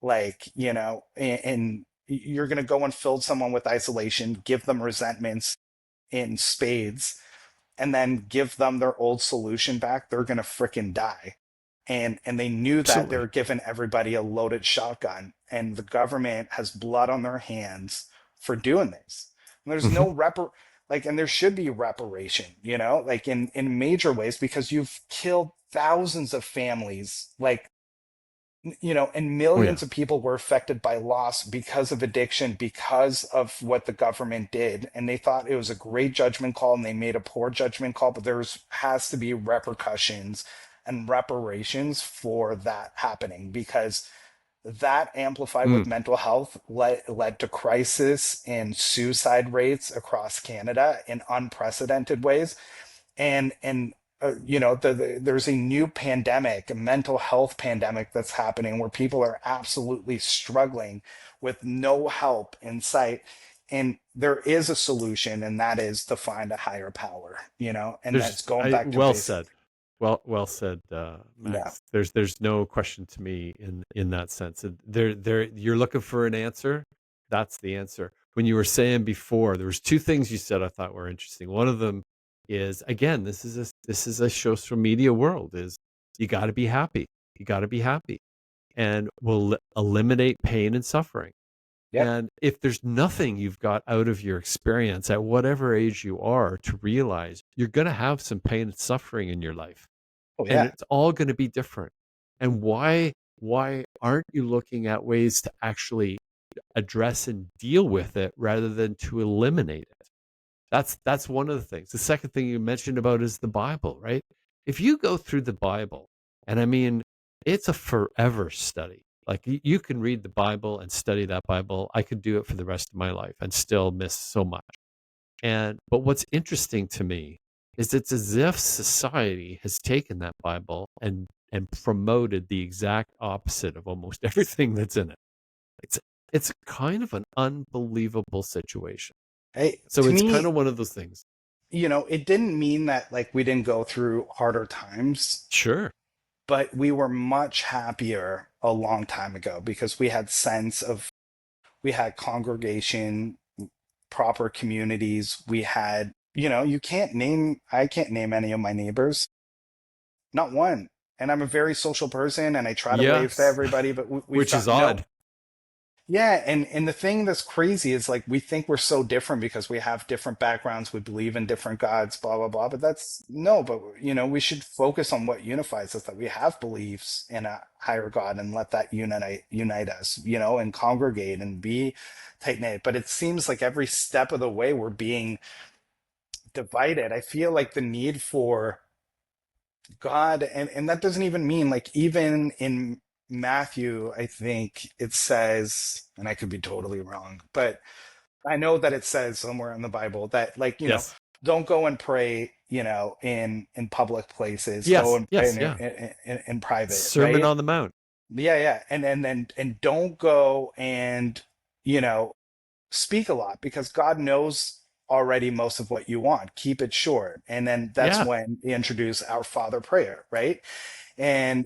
like, and you're going to go and fill someone with isolation, give them resentments in spades, and then give them their old solution back, they're gonna fricking die. And they knew that they Absolutely. were giving everybody a loaded shotgun, and the government has blood on their hands for doing this. And there's Mm-hmm. no and there should be reparation, like in major ways, because you've killed thousands of families, like, and Oh yeah. millions of people were affected by loss because of addiction, because of what the government did. And they thought it was a great judgment call and they made a poor judgment call, but has to be repercussions and reparations for that happening, because that amplified Mm. with mental health led to crisis and suicide rates across Canada in unprecedented ways. And there's a new pandemic, a mental health pandemic that's happening, where people are absolutely struggling with no help in sight. And there is a solution, and that is to find a higher power, and There's that's going I back to well basic. said. Well said, Yeah. Max. There's no question to me in that sense. There you're looking for an answer. That's the answer. When you were saying before, there was two things you said I thought were interesting. One of them is, again, this is a social media world, is you got to be happy. You got to be happy, and will eliminate pain and suffering. Yep. And if there's nothing you've got out of your experience at whatever age you are to realize, you're going to have some pain and suffering in your life, Oh and yeah. it's all going to be different. And why aren't you looking at ways to actually address and deal with it rather than to eliminate it? That's one of the things. The second thing you mentioned about is the Bible, right? If you go through the Bible, and I mean, it's a forever study. Like you can read the Bible and study that Bible. I could do it for the rest of my life and still miss so much. And but what's interesting to me is it's as if society has taken that Bible and promoted the exact opposite of almost everything that's in it. It's it's kind of an unbelievable situation. Hey, So to it's kind me, of one of those things. it didn't mean that, like, we didn't go through harder times, Sure. but we were much happier a long time ago because we had sense of, we had congregation, proper communities. We had, I can't name any of my neighbors, not one. And I'm a very social person and I try to wave to Yes. everybody, but we've Which is got no. odd. Yeah, and the thing that's crazy is like we think we're so different because we have different backgrounds, we believe in different gods, blah blah blah. But that's no, but we should focus on what unifies us, that we have beliefs in a higher God and let that unite us, and congregate and be tight knit. But it seems like every step of the way we're being divided. I feel like the need for God, and that doesn't even mean like even in Matthew, I think it says, and I could be totally wrong, but I know that it says somewhere in the Bible that like, Yes. don't go and pray, in public places. Go Yes. and pray Yes. Yeah. in private, Sermon right? on the Mount. Yeah, yeah. And don't go and, you know, speak a lot because God knows already most of what you want. Keep it short. And then that's Yeah. when you introduce our Father prayer, right? And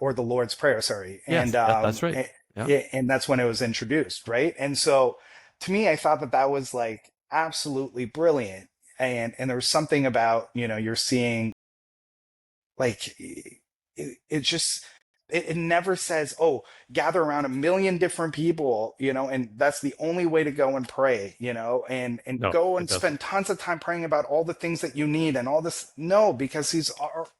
or the Lord's Prayer, sorry. Yes. That's right. Yeah. And that's when it was introduced, right? And so to me, I thought that that was like absolutely brilliant. And there was something about, you're seeing like it just it never says, oh, gather around a million different people, and that's the only way to go and pray, and No, go it and doesn't. spend tons of time praying about all the things that you need and all this. No, because he's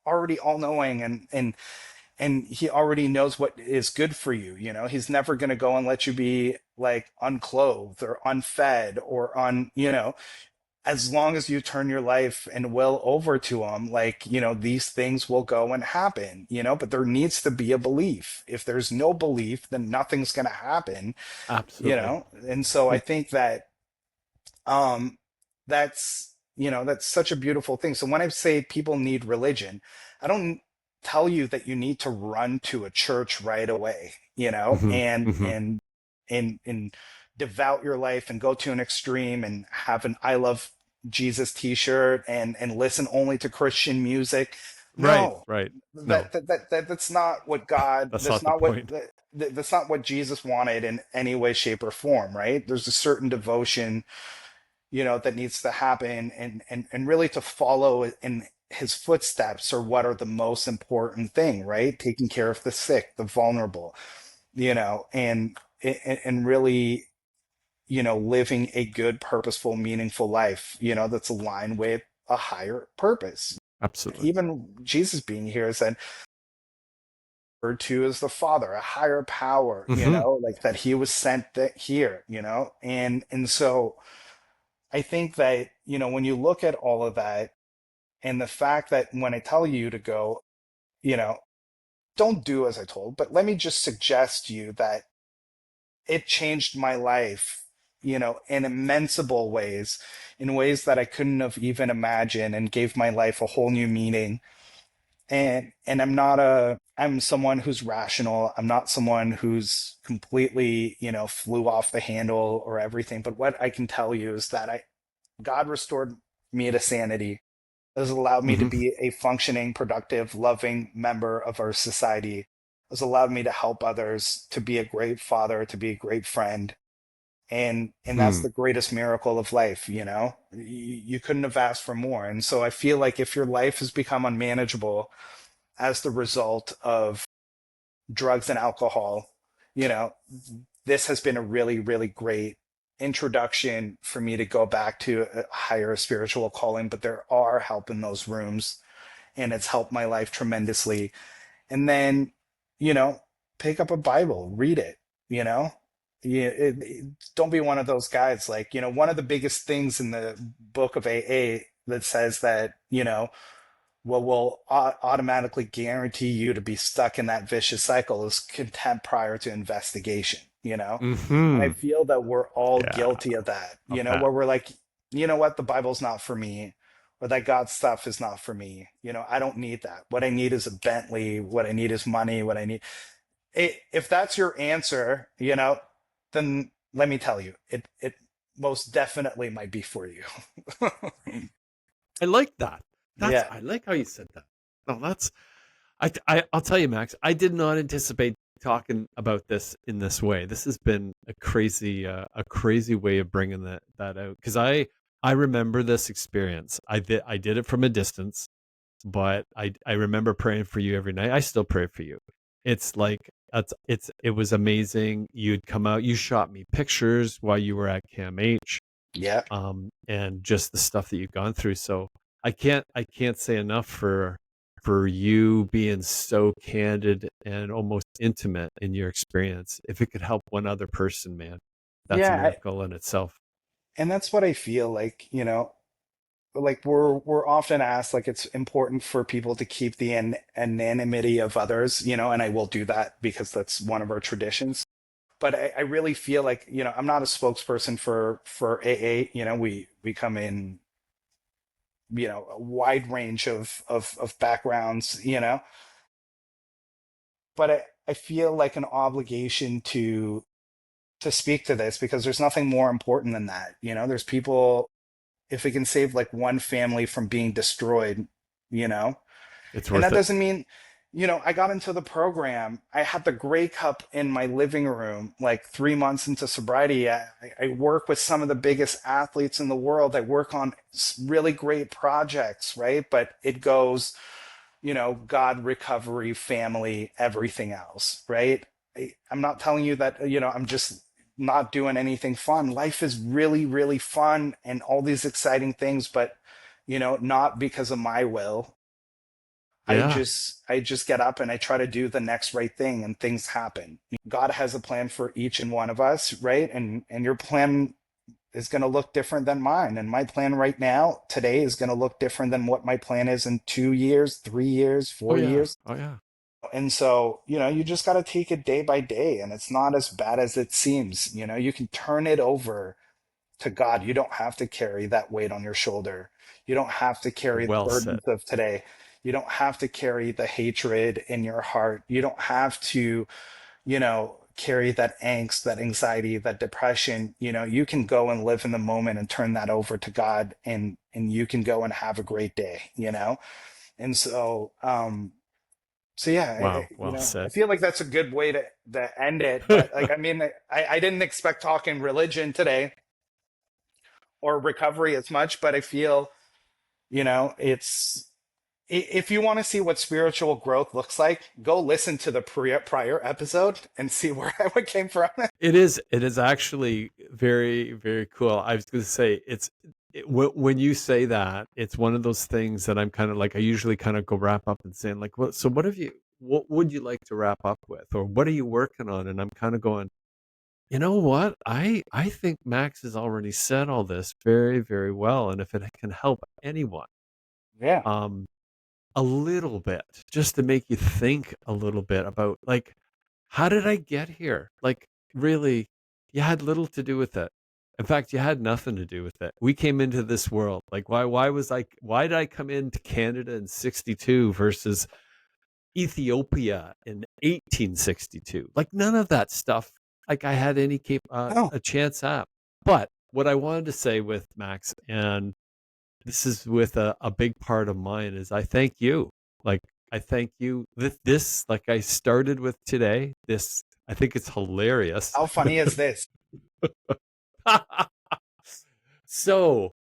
already all knowing, and he already knows what is good for you. He's never going to go and let you be like unclothed or unfed or as long as you turn your life and will over to him, like, these things will go and happen, but there needs to be a belief. If there's no belief, then nothing's going to happen, Absolutely. and so I think that um that's such a beautiful thing. So when I say people need religion, I don't tell you that you need to run to a church right away, Hmm. and Hmm. devout your life and go to an extreme and have an I love Jesus t-shirt and listen only to Christian music. Right. No, Right. No, that's not what God, that's not the point. that's not what Jesus wanted in any way, shape, or form, right? There's a certain devotion, that needs to happen, and really to follow in his footsteps are what are the most important thing, right? Taking care of the sick, the vulnerable, and really, living a good, purposeful, meaningful life, that's aligned with a higher purpose. Absolutely. Even Jesus being here is then referred to as the Father, a higher power, Hmm. like that he was sent here, and so I think that, when you look at all of that and the fact that when I tell you to go, you know, don't do as I told, but let me just suggest to you that it changed my life, in immensible ways, in ways that I couldn't have even imagined, and gave my life a whole new meaning. And I'm someone who's rational. I'm not someone who's completely, flew off the handle or everything. But what I can tell you is that God restored me to sanity. It has allowed me to Hmm. be a functioning, productive, loving member of our society. It has allowed me to help others, to be a great father, to be a great friend. And that's Hmm. the greatest miracle of life, you couldn't have asked for more. And so I feel like if your life has become unmanageable as the result of drugs and alcohol, you know, this has been a really, really great introduction for me to go back to a higher spiritual calling. But there are help in those rooms, and it's helped my life tremendously. And then, you know, pick up a Bible, read it, you know. Don't be one of those guys like, one of the biggest things in the book of AA that says that, what will automatically guarantee you to be stuck in that vicious cycle is contempt prior to investigation, And I Hmm. feel that we're all Yeah. guilty of that, Of that. where we're like, you know what, the Bible's not for me, or that God stuff is not for me. I don't need that. What I need is a Bentley. What I need is money. What I need. If that's your answer, then let me tell you, it most definitely might be for you. I like that. Yeah. I like how you said that. No, I'll tell you, Max, I did not anticipate talking about this in this way. This has been a crazy way of bringing that out, because I remember this experience. I did it from a distance, but I remember praying for you every night. I still pray for you. It's like it was amazing. You'd come out, you shot me pictures while you were at CAMH, Yeah. and just the stuff that you've gone through. So I can't say enough for you being so candid and almost intimate in your experience. If it could help one other person, man, that's a Yeah. miracle in itself. And that's what I feel like, like we're often asked like it's important for people to keep the anonymity of others, and I will do that because that's one of our traditions. But I really feel like, I'm not a spokesperson for AA. We come in, a wide range of backgrounds, but I feel like an obligation to speak to this because there's nothing more important than that. There's people, if it can save like one family from being destroyed, you know, It's and worth that it. doesn't mean, I got into the program. I had the Grey Cup in my living room like 3 months into sobriety. I work with some of the biggest athletes in the world. I work on really great projects, right? But it goes, God, recovery, family, everything else, right? I'm not telling you that, I'm just not doing anything fun. Life is really, really fun and all these exciting things, but, not because of my will. Yeah. I just get up and I try to do the next right thing and things happen. God has a plan for each and one of us, right? And your plan is going to look different than mine. And my plan right now, today, is going to look different than what my plan is in 2 years, 3 years, Oh four yeah. years. Oh yeah. And so, you just got to take it day by day. And it's not as bad as it seems. You can turn it over to God. You don't have to carry that weight on your shoulder. You don't have to carry the Well said. burdens of today. You don't have to carry the hatred in your heart. You don't have to, carry that angst, that anxiety, that depression. You can go and live in the moment and turn that over to God, and you can go and have a great day, And so yeah, Wow. Well I said. feel like that's a good way to end it. But like, I mean, I didn't expect talking religion today or recovery as much, but I feel, it's if you want to see what spiritual growth looks like, go listen to the prior episode and see where I came from. It is actually very, very cool. I was going to say when you say that, it's one of those things that I'm kind of like, I usually kind of go wrap up and saying like, well, so what would you like to wrap up with? Or what are you working on? And I'm kind of going, you know what? I think Max has already said all this very, very well. And if it can help anyone, Yeah. um, a little bit, just to make you think a little bit about like, how did I get here? Like, really, you had little to do with it. In fact, you had nothing to do with it. We came into this world. Like, why did I come into Canada in 62 versus Ethiopia in 1862? Like, none of that stuff, like, I had No. a chance at. But what I wanted to say with Max, and this is with a big part of mine, is I thank you. Like, I thank you. This, like I started with today, this, I think it's hilarious. How funny is this? So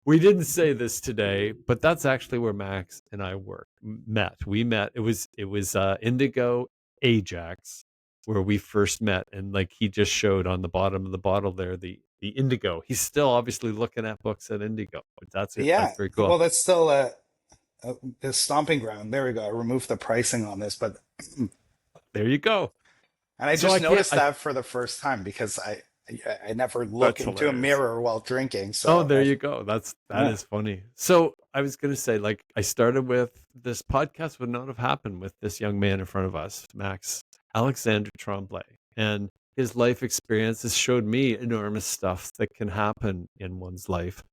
we didn't say this today, but that's actually where Max and I met. We met. It was Indigo Ajax where we first met, and like he just showed on the bottom of the bottle there the Indigo. He's still obviously looking at books at Indigo, but that's Yeah. very cool. Well, that's still a stomping ground. There we go. I removed the pricing on this, but There you go. and I So just I can't. noticed that for the first time because I never look That's into a hilarious. mirror while drinking. Oh, So there you go. That yeah. is funny. So I was gonna say, like, I started with this podcast would not have happened with this young man in front of us, Max Alexander Tremblay, and his life experiences showed me enormous stuff that can happen in one's life.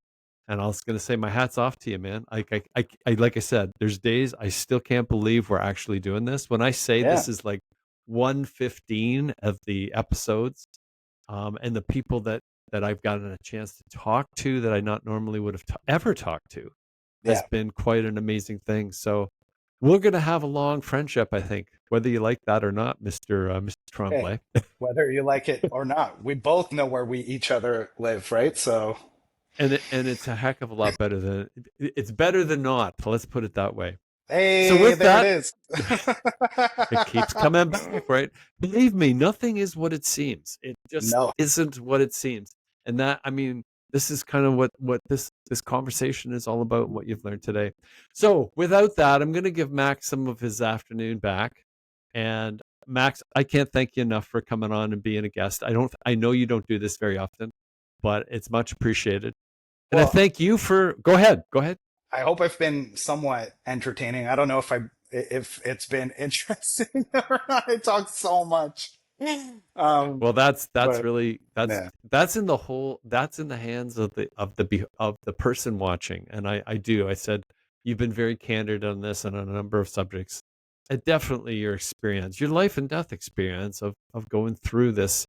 And I was gonna say, my hat's off to you, man. Like I said, there's days I still can't believe we're actually doing this. When I say Yeah. this is like 115 of the episodes, and the people that I've gotten a chance to talk to that I not normally would have ever talked to has Yeah. been quite an amazing thing. So we're going to have a long friendship, I think, whether you like that or not, Mr. Hey, Tremblay. whether you like it or not, we both know where we each other live, right? So, And it's a heck of a lot better than it's better than not. Let's put it that way. So hey, with there it that, is. it keeps coming back, right? Believe me, nothing is what it seems. It just No. isn't what it seems. And that, I mean, this is kind of what this conversation is all about, and what you've learned today. So without that, I'm going to give Max some of his afternoon back. And Max, I can't thank you enough for coming on and being a guest. I know you don't do this very often, but it's much appreciated. And I Well, thank you for. Go ahead. Go ahead. I hope I've been somewhat entertaining. I don't know if it's been interesting or not. I talk so much. Um, Well, that's but really yeah. that's in the whole that's in the hands of the person watching. And I said you've been very candid on this and on a number of subjects. And definitely your experience, your life and death experience of going through this,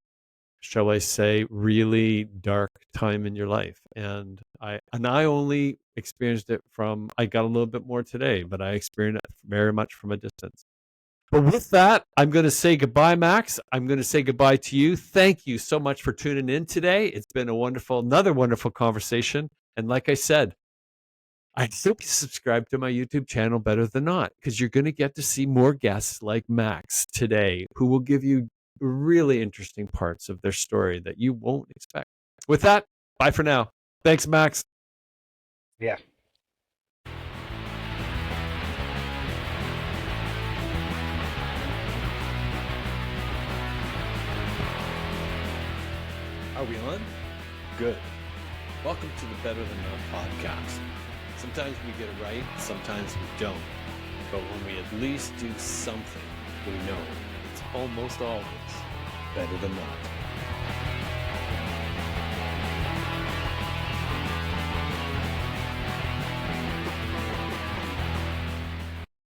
shall I say, really dark time in your life. And I only experienced it from I got a little bit more today, but I experienced it very much from a distance. But with that, I'm going to say goodbye, Max. I'm going to say goodbye to you. Thank you so much for tuning in today. It's been another wonderful conversation. And like I said, I hope you subscribe to my YouTube channel better than not, because you're going to get to see more guests like Max today who will give you really interesting parts of their story that you won't expect. With that, bye for now. Thanks, Max. Yeah. Are we on? Good. Welcome to the Better Than Not podcast. Sometimes we get it right, sometimes we don't. But when we at least do something, we know it's almost always better than not.